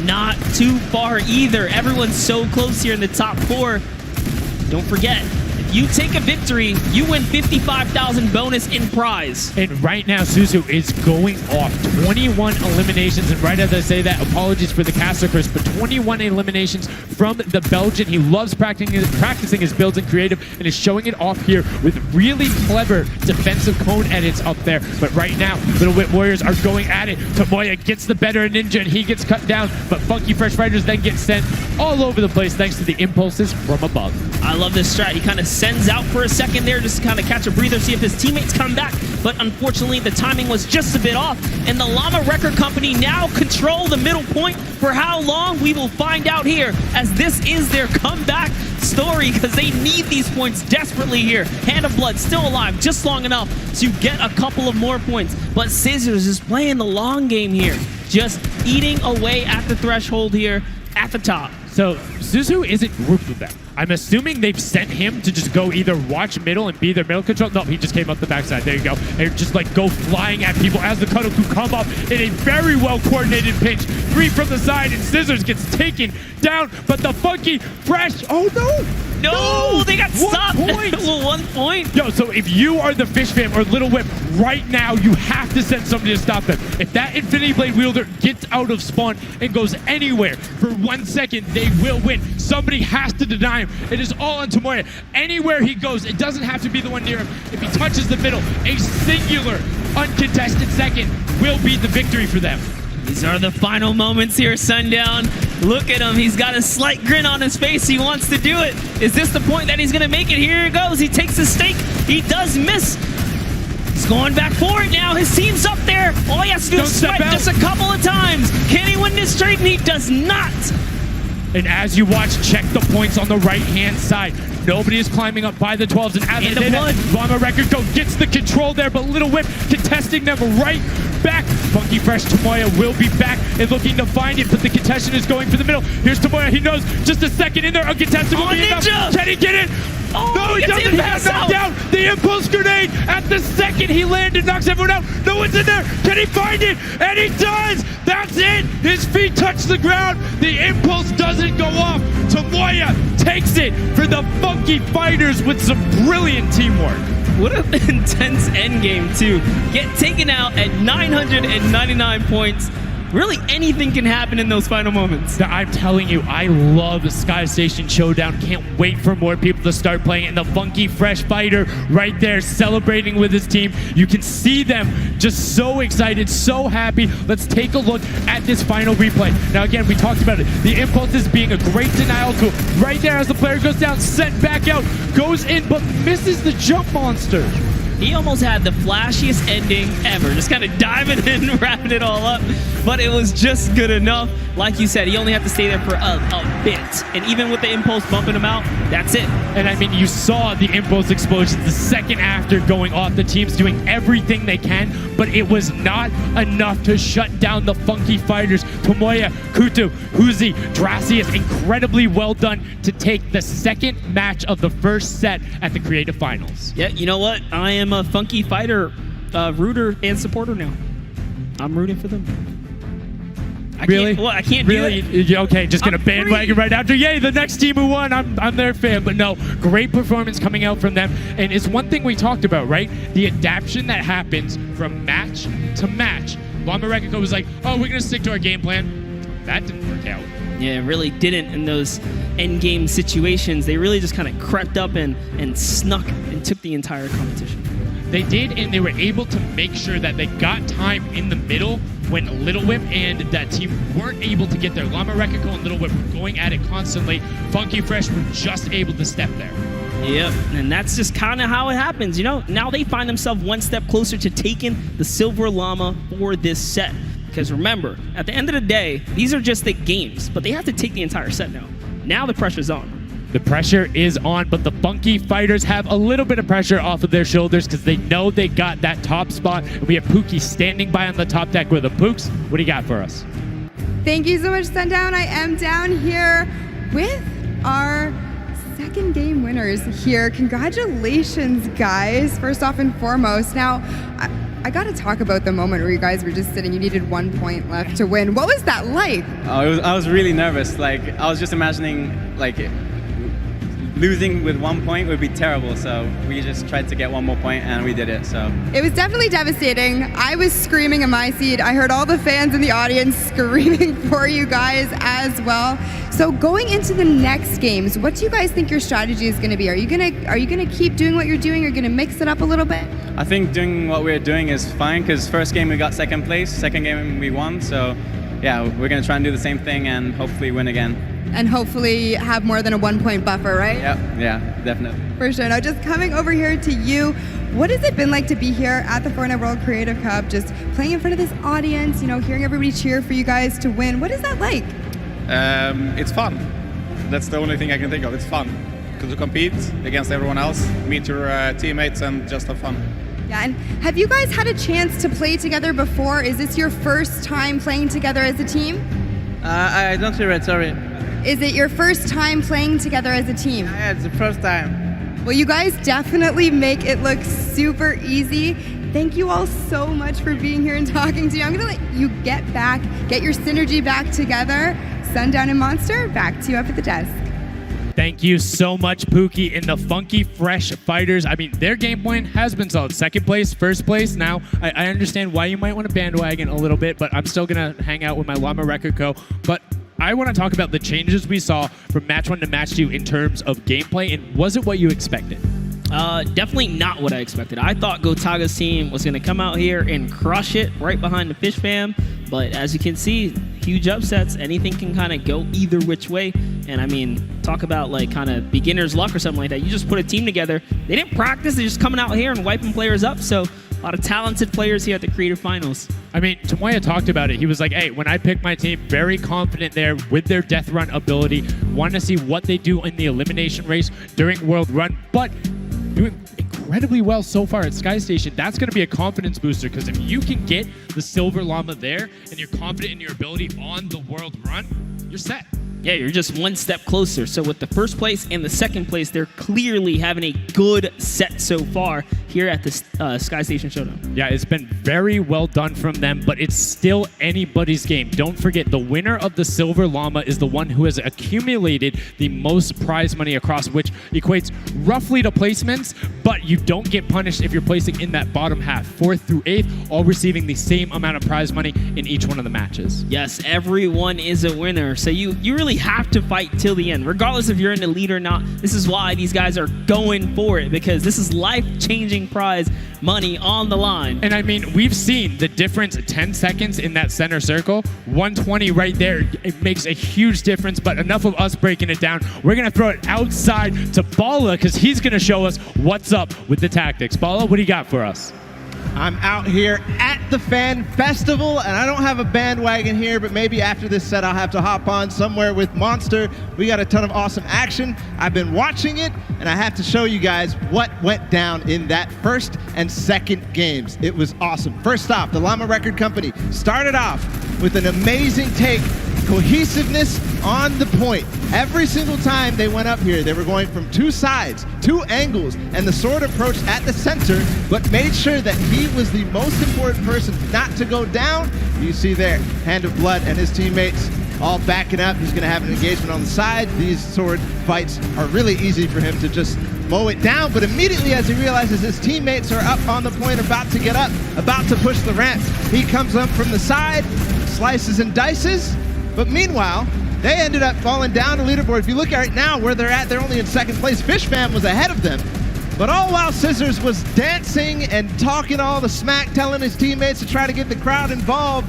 not too far either. Everyone's so close here in the top 4. Don't forget, if you take a victory, you win 55,000 bonus in prize. And right now, Suzu is going off. 21 eliminations. And right as I say that, apologies for the caster, Chris, but 21 eliminations from the Belgian. He loves practicing his builds in creative and is showing it off here with really clever defensive cone edits up there. But right now, Little Whip Warriors are going at it. Tomoya gets the better of Ninja and he gets cut down, but Funky Fresh Fighters then get sent all over the place thanks to the impulses from above. I love this strat. He kind of sends out for a second there just to kind of catch a breather, see if his teammates come back. But unfortunately, the timing was just a bit off. And the Llama Record Company now control the middle point. For how long, we will find out here, as this is their comeback story, because they need these points desperately here. Hand of Blood still alive just long enough to get a couple of more points. But Scissors is playing the long game here, just eating away at the threshold here at the top. So Suzu isn't grouped with them. I'm assuming they've sent him to just go either watch middle and be their middle control. No, he just came up the backside. There you go. And just like go flying at people as the Kodoku come up in a very well coordinated pinch. 3 from the side, and Scissors gets taken down. But the Funky Fresh, oh no! No, they got stopped. 1 point. Yo, so if you are the Fish Fam or Little Whip, right now you have to send somebody to stop them. If that Infinity Blade Wielder gets out of spawn and goes anywhere for 1 second, they will win. Somebody has to deny him. It is all on Tomoya. Anywhere he goes, it doesn't have to be the one near him. If he touches the middle, a singular uncontested second will be the victory for them. These are the final moments here, Sundown. Look at him. He's got a slight grin on his face. He wants to do it. Is this the point that he's going to make it? Here it goes. He takes the stake. He does miss. He's going back for it now. His team's up there. All he has to do is sweat just a couple of times. Can he win this straight? And he does not. And as you watch, check the points on the right-hand side. Nobody is climbing up by the 12s. And as they did, Llama Record Co gets the control there, but Little Whip contesting them right back. Funky Fresh Tomoya will be back and looking to find it, but the contestant is going for the middle. Here's Tomoya. He knows just a second in there. Uncontested will be enough. Can he get it? Oh, No, he doesn't have knocked down. The impulse grenade at the second he landed knocks everyone out. No one's in there. Can he find it? And he does. That's it. His feet touch the ground. The impulse doesn't go off. Tomoya takes it for the Funky Fighters with some brilliant teamwork. What an intense endgame, too. Get taken out at 999 points. Really, anything can happen in those final moments. I'm telling you, I love Sky Station Showdown. Can't wait for more people to start playing it. And the Funky Fresh Fighter right there celebrating with his team. You can see them just so excited, so happy. Let's take a look at this final replay. Now, again, we talked about it. The impulse is being a great denial tool. Right there as the player goes down, sent back out, goes in, but misses the jump monster. He almost had the flashiest ending ever. Just kind of diving in, wrapping it all up. But it was just good enough. Like you said, he only had to stay there for a bit. And even with the impulse bumping him out, that's it. And I mean, you saw the impulse explosions the second after going off. The team's doing everything they can, but it was not enough to shut down the Funky Fighters. Tomoya, Kutu, Huzi, Dracius, incredibly well done to take the second match of the first set at the Creative Finals. Yeah, you know what? I am a Funky Fighter rooter and supporter now. I'm rooting for them. I can't do it. Okay, just gonna bandwagon right after. Yay, the next team who won. I'm their fan. But no, great performance coming out from them. And it's one thing we talked about, right? The adaptation that happens from match to match. Llama Record Co was like, oh, we're gonna stick to our game plan. That didn't work out. Yeah, it really didn't in those end game situations. They really just kind of crept up and snuck and took the entire competition. They did, and they were able to make sure that they got time in the middle when Little Whip and that team weren't able to get there. Llama Record Co and Little Whip were going at it constantly. Funky Fresh were just able to step there. Yep, and that's just kind of how it happens. You know, now they find themselves one step closer to taking the Silver Llama for this set. Because remember, at the end of the day, these are just the games, but they have to take the entire set now. Now the pressure's on. The pressure is on, but the Funky Fighters have a little bit of pressure off of their shoulders because they know they got that top spot. And we have Pookie standing by on the top deck with the Pooks. What do you got for us? Thank you so much, Sundown. I am down here with our second game winners here. Congratulations, guys, first off and foremost. Now, I got to talk about the moment where you guys were just sitting. You needed 1 point left to win. What was that like? I was really nervous. Like, I was just imagining, like, losing with 1 point would be terrible, so we just tried to get 1 more point and we did it. So it was definitely devastating. I was screaming in my seat. I heard all the fans in the audience screaming for you guys as well. So going into the next games, what do you guys think your strategy is going to be? Are you gonna keep doing what you're doing? Or gonna mix it up a little bit? I think doing what we're doing is fine because first game we got second place, second game we won. So yeah, we're gonna try and do the same thing and hopefully win again. And hopefully have more than a 1 point buffer, right? Yeah, definitely. For sure. Now, just coming over here to you, what has it been like to be here at the Fortnite World Creative Cup, just playing in front of this audience, you know, hearing everybody cheer for you guys to win? What is that like? It's fun. That's the only thing I can think of. It's fun to compete against everyone else, meet your teammates, and just have fun. Yeah, and have you guys had a chance to play together before? Is this your first time playing together as a team? I don't hear it, sorry. Is it your first time playing together as a team? Yeah, it's the first time. Well, you guys definitely make it look super easy. Thank you all so much for being here and talking to you. I'm going to let you get your synergy back together. Sundown and Monster, back to you up at the desk. Thank you so much, Pookie and the Funky Fresh Fighters. I mean, their game plan has been solid. Second place, first place. Now, I understand why you might want to bandwagon a little bit, but I'm still going to hang out with my Llama Record Co. But I want to talk about the changes we saw from match 1 to match 2 in terms of gameplay, and was it what you expected? Definitely not what I expected. I thought Gotaga's team was going to come out here and crush it right behind the Fish Fam, but as you can see, huge upsets. Anything can kind of go either which way, and I mean, talk about like kind of beginner's luck or something like that. You just put a team together. They didn't practice. They're just coming out here and wiping players up, so A lot of talented players here at the Creative Finals. I mean, Tomoya talked about it. He was like, hey, when I pick my team, very confident there with their Death Run ability. Want to see what they do in the elimination race during World Run, but doing incredibly well so far at Sky Station. That's going to be a confidence booster, because if you can get the Silver Llama there and you're confident in your ability on the World Run, you're set. Yeah, you're just one step closer. So with the first place and the second place, they're clearly having a good set so far here at the Sky Station Showdown. Yeah, it's been very well done from them, but it's still anybody's game. Don't forget, the winner of the Silver Llama is the one who has accumulated the most prize money across, which equates roughly to placements, but you don't get punished if you're placing in that bottom half. 4th through 8th, all receiving the same amount of prize money in each one of the matches. Yes, everyone is a winner. So you really have to fight till the end, regardless if you're in the lead or not. This is why these guys are going for it, because this is life-changing prize money on the line. And I mean, we've seen the difference 10 seconds in that center circle. 120 right there. It makes a huge difference, but enough of us breaking it down. We're going to throw it outside to Bala, because he's going to show us what's up with the tactics. Bala, what do you got for us? I'm out here at the Fan Festival, and I don't have a bandwagon here, but maybe after this set I'll have to hop on somewhere with Monster. We got a ton of awesome action. I've been watching it, and I have to show you guys what went down in that first and second games. It was awesome. First off, the Llama Record Company started off with an amazing take. Cohesiveness on the point. Every single time they went up here, they were going from 2 sides, 2 angles, and the sword approach at the center, but made sure that he was the most important person not to go down. You see there, Hand of Blood and his teammates all backing up. He's going to have an engagement on the side. These sword fights are really easy for him to just mow it down, but immediately as he realizes his teammates are up on the point, about to get up, about to push the ramp, he comes up from the side, slices and dices. But meanwhile, they ended up falling down the leaderboard. If you look at it now where they're at, they're only in second place. Fishfam was ahead of them. But all while Scissors was dancing and talking all the smack, telling his teammates to try to get the crowd involved,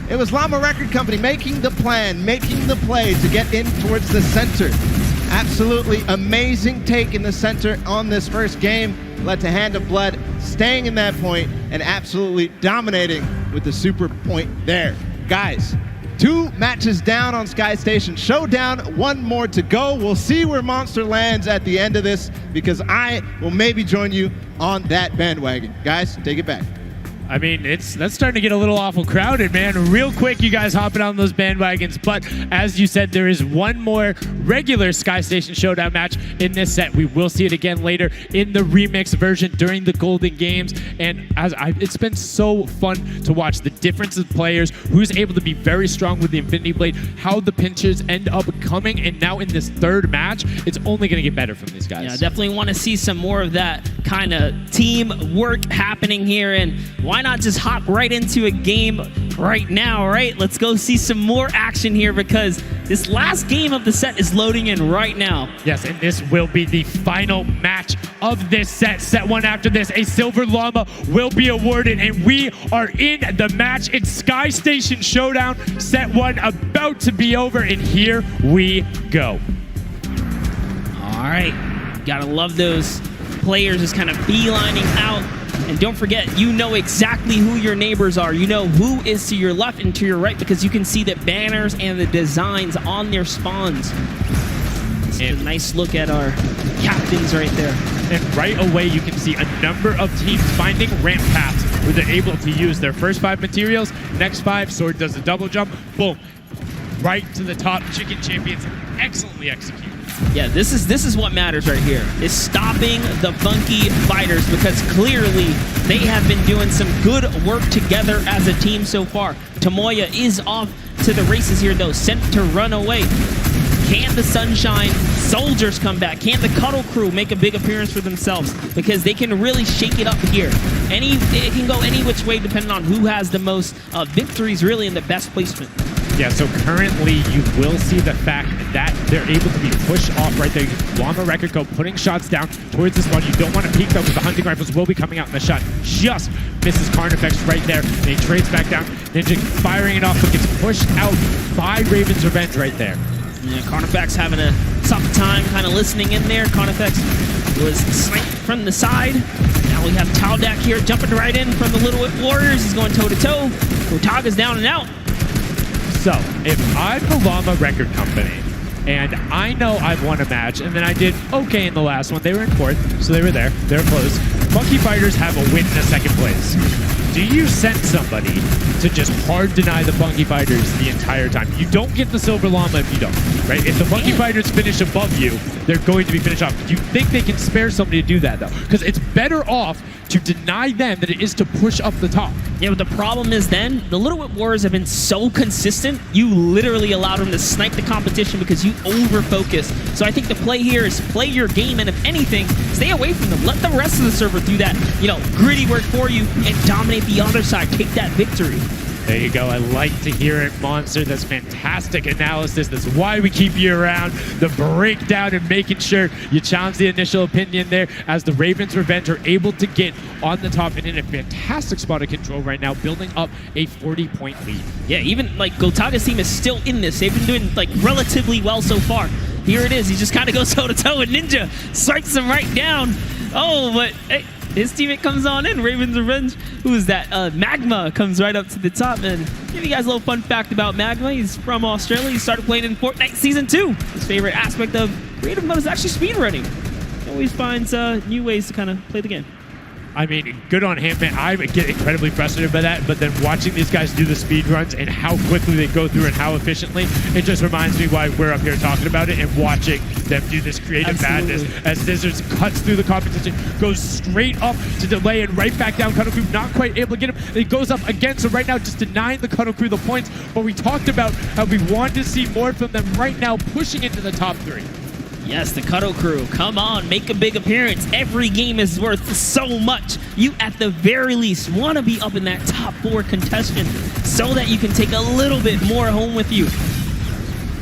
it was Llama Record Company making the plan, making the play to get in towards the center. Absolutely amazing take in the center on this first game. Led to Hand of Blood staying in that point and absolutely dominating with the super point there. Guys, 2 matches down on Sky Station Showdown, 1 more to go. We'll see where Monster lands at the end of this, because I will maybe join you on that bandwagon. Guys, take it back. I mean, that's starting to get a little awful crowded, man. Real quick, you guys hopping on those bandwagons. But as you said, there is 1 more regular Sky Station Showdown match in this set. We will see it again later in the remix version during the Golden Games. And it's been so fun to watch the difference of players, who's able to be very strong with the Infinity Blade, how the pinches end up coming. And now in this 3rd match, it's only going to get better from these guys. Yeah, definitely want to see some more of that kind of teamwork happening here. And why not just hop right into a game right now, right? Let's go see some more action here, because this last game of the set is loading in right now. Yes, and this will be the final match of this set. Set 1 after this, a Silver Llama will be awarded, and we are in the match. It's Sky Station Showdown. Set 1 about to be over, and here we go. All right, gotta love those players just kind of beelining out. And don't forget, you know exactly who your neighbors are. You know who is to your left and to your right, because you can see the banners and the designs on their spawns. It's a nice look at our captains right there. And right away, you can see a number of teams finding ramp paths where they're able to use their first 5 materials. Next 5, Sword does a double jump. Boom. Right to the top. Chicken Champions excellently executed. Yeah, this is what matters right here, is stopping the Funky Fighters, because clearly they have been doing some good work together as a team so far. Tomoya is off to the races here, though, sent to run away. Can the Sunshine Soldiers come back? Can the Cuddle Crew make a big appearance for themselves? Because they can really shake it up here. It can go any which way depending on who has the most victories, really, in the best placement. Yeah, so currently you will see the fact that they're able to be pushed off right there. Llama Record Co. putting shots down towards this one. You don't want to peek, though, because the hunting rifles will be coming out, and the shot just misses Carnifex right there. And he trades back down. Ninja firing it off, but gets pushed out by Raven's Revenge right there. Yeah, Carnifex having a tough time kind of listening in there. Carnifex was sniped from the side. Now we have Taldak here jumping right in from the Little Whip Warriors. He's going toe-to-toe. Gotaga's down and out. So, if I'm the Llama Record Company, and I know I've won a match, and then I did okay in the last one. They were in 4th, so they were there. They were close. Funky Fighters have a win in a 2nd place. Do you send somebody to just hard deny the Funky Fighters the entire time? You don't get the Silver Llama if you don't, right? If the Funky Fighters finish above you, they're going to be finished off. Do you think they can spare somebody to do that, though? Because it's better off to deny them than it is to push up the top. Yeah, but the problem is then, the Little Whip Warriors have been so consistent, you literally allowed them to snipe the competition because you over-focus. So I think the play here is play your game, and if anything, stay away from them. Let the rest of the server do that, gritty work for you and dominate the other side. Take that victory. There you go. I like to hear it, Monster. That's fantastic analysis. That's why we keep you around. The breakdown and making sure you challenge the initial opinion there as the Ravens Revenge are able to get on the top and in a fantastic spot of control right now, building up a 40-point lead. Yeah, even Gotaga's team is still in this. They've been doing relatively well so far. Here it is. He just kind of goes toe-to-toe with Ninja. Strikes him right down. Oh, but hey, his teammate comes on in. Ravens Revenge. Who is that? Magma comes right up to the top. And give you guys a little fun fact about Magma. He's from Australia. He started playing in Fortnite Season 2. His favorite aspect of creative mode is actually speedrunning. He always finds new ways to kind of play the game. I mean, good on him, man. I get incredibly frustrated by that, but then watching these guys do the speed runs and how quickly they go through and how efficiently, it just reminds me why we're up here talking about it and watching them do this creative madness as Scissors cuts through the competition, goes straight up to delay and right back down Cuddle Crew, not quite able to get him. It goes up again, so right now just denying the Cuddle Crew the points, but we talked about how we wanted to see more from them right now, pushing into the top 3. Yes, the Cuddle Crew, come on, make a big appearance. Every game is worth so much. You, at the very least, want to be up in that top 4 contention so that you can take a little bit more home with you.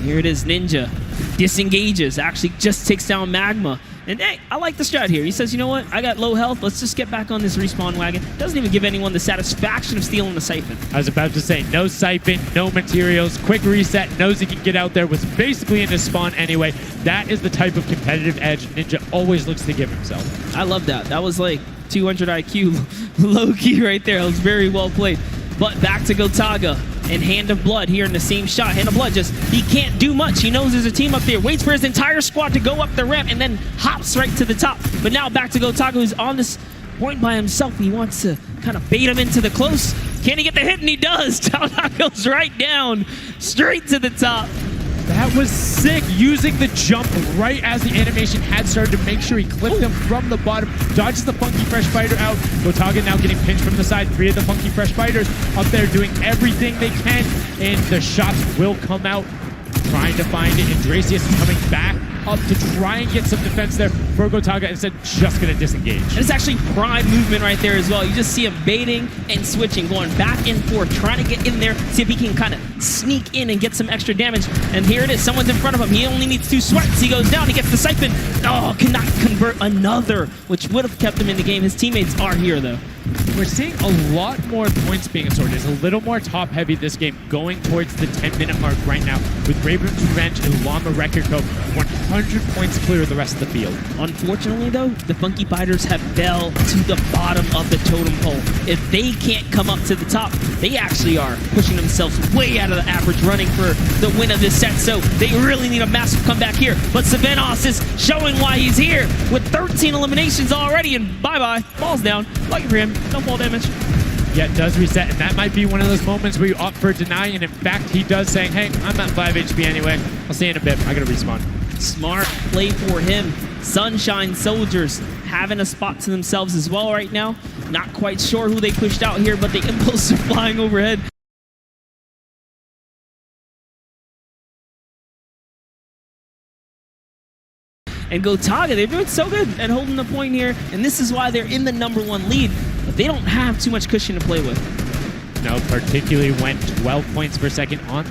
Here it is, Ninja. Disengages, actually just takes down Magma. And hey, I like the strat here. He says, you know what? I got low health. Let's just get back on this respawn wagon. Doesn't even give anyone the satisfaction of stealing the siphon. I was about to say, no siphon, no materials, quick reset, knows he can get out there, was basically in his spawn anyway. That is the type of competitive edge Ninja always looks to give himself. I love that. That was like 200 IQ low-key right there. It was very well played. But back to Gotaga and Hand of Blood here in the same shot. Hand of Blood he can't do much. He knows there's a team up there, waits for his entire squad to go up the ramp and then hops right to the top. But now back to Gotaga, who's on this point by himself. He wants to kind of bait him into the close. Can he get the hit? And he does. Taldak goes right down, straight to the top. That was sick, using the jump right as the animation had started to make sure he clipped him from the bottom, dodges the Funky Fresh Fighter out. Gotaga now getting pinched from the side. 3 of the Funky Fresh Fighters up there doing everything they can, and the shots will come out. Trying to find it, and Dracius is coming back up to try and get some defense there for Gotaga, instead just going to disengage. And it's actually prime movement right there as well. You just see him baiting and switching, going back and forth, trying to get in there, see if he can kind of sneak in and get some extra damage. And here it is, someone's in front of him. He only needs 2 swipes. He goes down, he gets the siphon. Oh, cannot convert another, which would have kept him in the game. His teammates are here though. We're seeing a lot more points being assorted. It's a little more top-heavy this game, going towards the 10-minute mark right now, with Ravens Revenge and Llama Record Co. 100 points clear of the rest of the field. Unfortunately, though, the Funky Fighters have fell to the bottom of the totem pole. If they can't come up to the top, they actually are pushing themselves way out of the average, running for the win of this set. So they really need a massive comeback here. But Savenos is showing why he's here with 13 eliminations already, and bye-bye. Falls down. Lucky for him. No fall damage. Yeah, it does reset, and that might be one of those moments where you opt for denying, and in fact, he does saying, hey, I'm at 5 HP anyway. I'll see you in a bit. I gotta respawn. Smart play for him. Sunshine Soldiers having a spot to themselves as well right now. Not quite sure who they pushed out here, but the impulse are flying overhead. And Gotaga, they're doing so good at holding the point here, and this is why they're in the #1 lead, but they don't have too much cushion to play with. No, particularly went 12 points per second on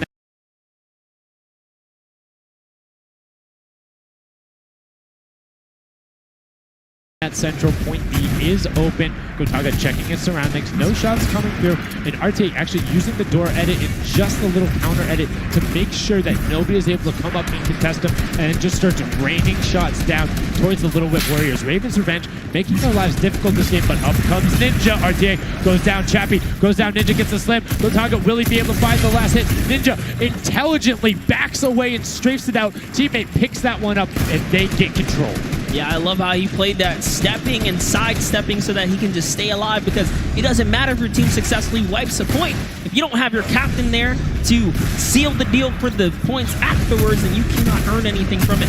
that. that central. Point B is open. Gotaga checking his surroundings. No shots coming through. And RTA actually using the door edit and just a little counter edit to make sure that nobody is able to come up and contest him, and just starts raining shots down towards the Little Whip Warriors. Raven's Revenge making their lives difficult this game, but up comes Ninja. RTA goes down. Chappie goes down. Ninja gets the slam. Gotaga, will he be able to find the last hit? Ninja intelligently backs away and strafes it out. Teammate picks that one up, and they get control. Yeah, I love how he played that stepping and sidestepping so that he can just stay alive, because it doesn't matter if your team successfully wipes a point. If you don't have your captain there to seal the deal for the points afterwards, then you cannot earn anything from it.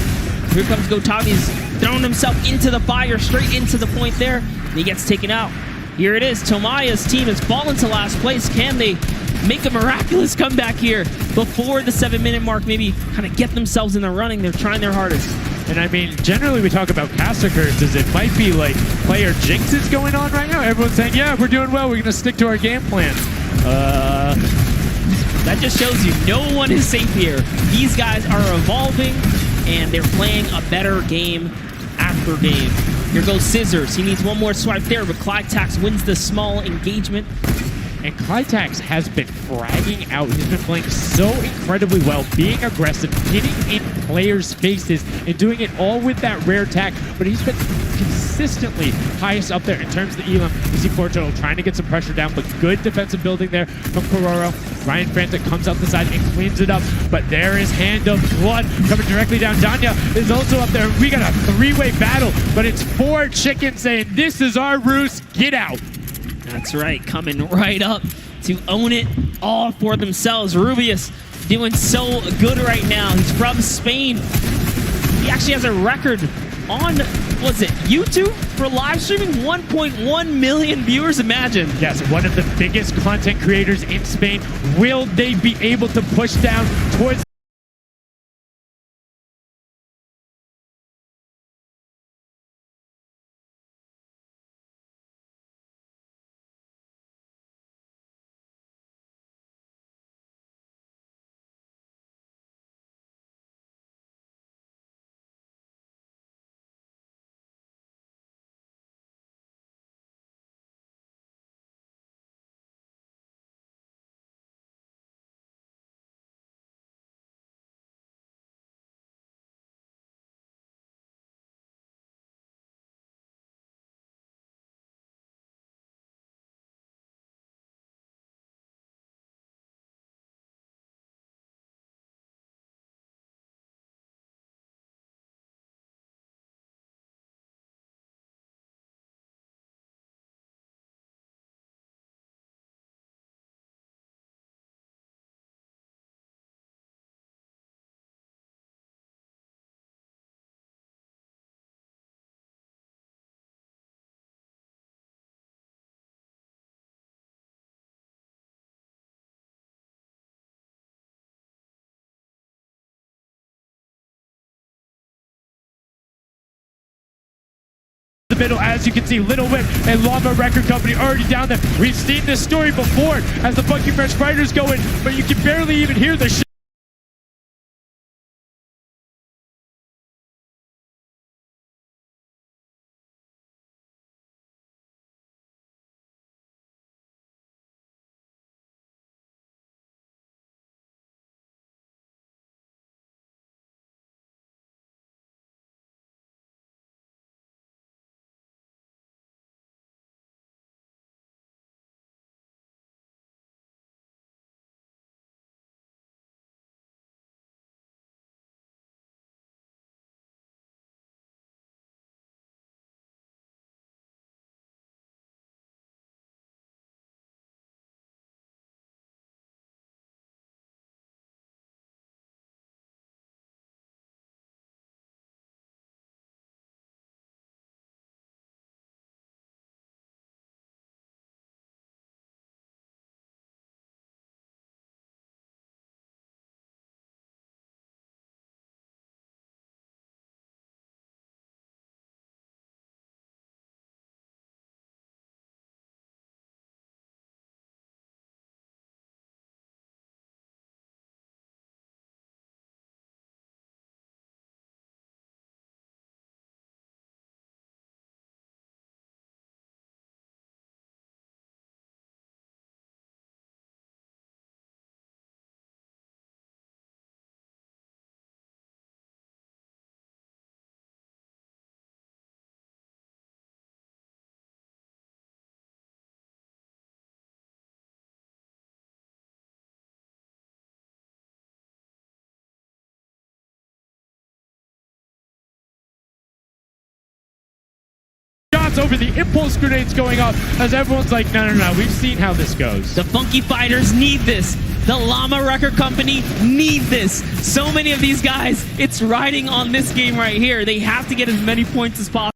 Here comes Gotaga. He's throwing himself into the fire, straight into the point there, and he gets taken out. Here it is. Tomaya's team has fallen to last place. Can they make a miraculous comeback here before the 7-minute mark? Maybe kind of get themselves in the running. They're trying their hardest. And I mean, generally we talk about caster curses. It might be like player jinxes going on right now. Everyone's saying, yeah, we're doing well. We're going to stick to our game plan. That just shows you no one is safe here. These guys are evolving, and they're playing a better game after game. Here goes Scissors. He needs one more swipe there, but Clytax wins the small engagement. And Clytax has been fragging out. He's been playing so incredibly well, being aggressive, getting in players' faces, and doing it all with that rare attack. But he's been consistently highest up there in terms of the elim. You see Fortuno trying to get some pressure down, but good defensive building there from Kororo. Ryan Frantic comes up the side and cleans it up. But there is Hand of Blood coming directly down. Danya is also up there. We got a 3-way battle, but it's 4 chickens saying, this is our roost, get out. That's right, coming right up to own it all for themselves. Rubius doing so good right now. He's from Spain. He actually has a record on, was it YouTube for live streaming? 1.1 million viewers, imagine. Yes, one of the biggest content creators in Spain. Will they be able to push down towards the middle? As you can see, Little Whip and Llama Record Company already down there. We've seen this story before as the Funky Fresh Fighters go in, but you can barely even hear the shots over, the impulse grenades going off as everyone's like, no, we've seen how this goes. The Funky Fighters need this. The Llama Record Company need this. So many of these guys, it's riding on this game right here. They have to get as many points as possible.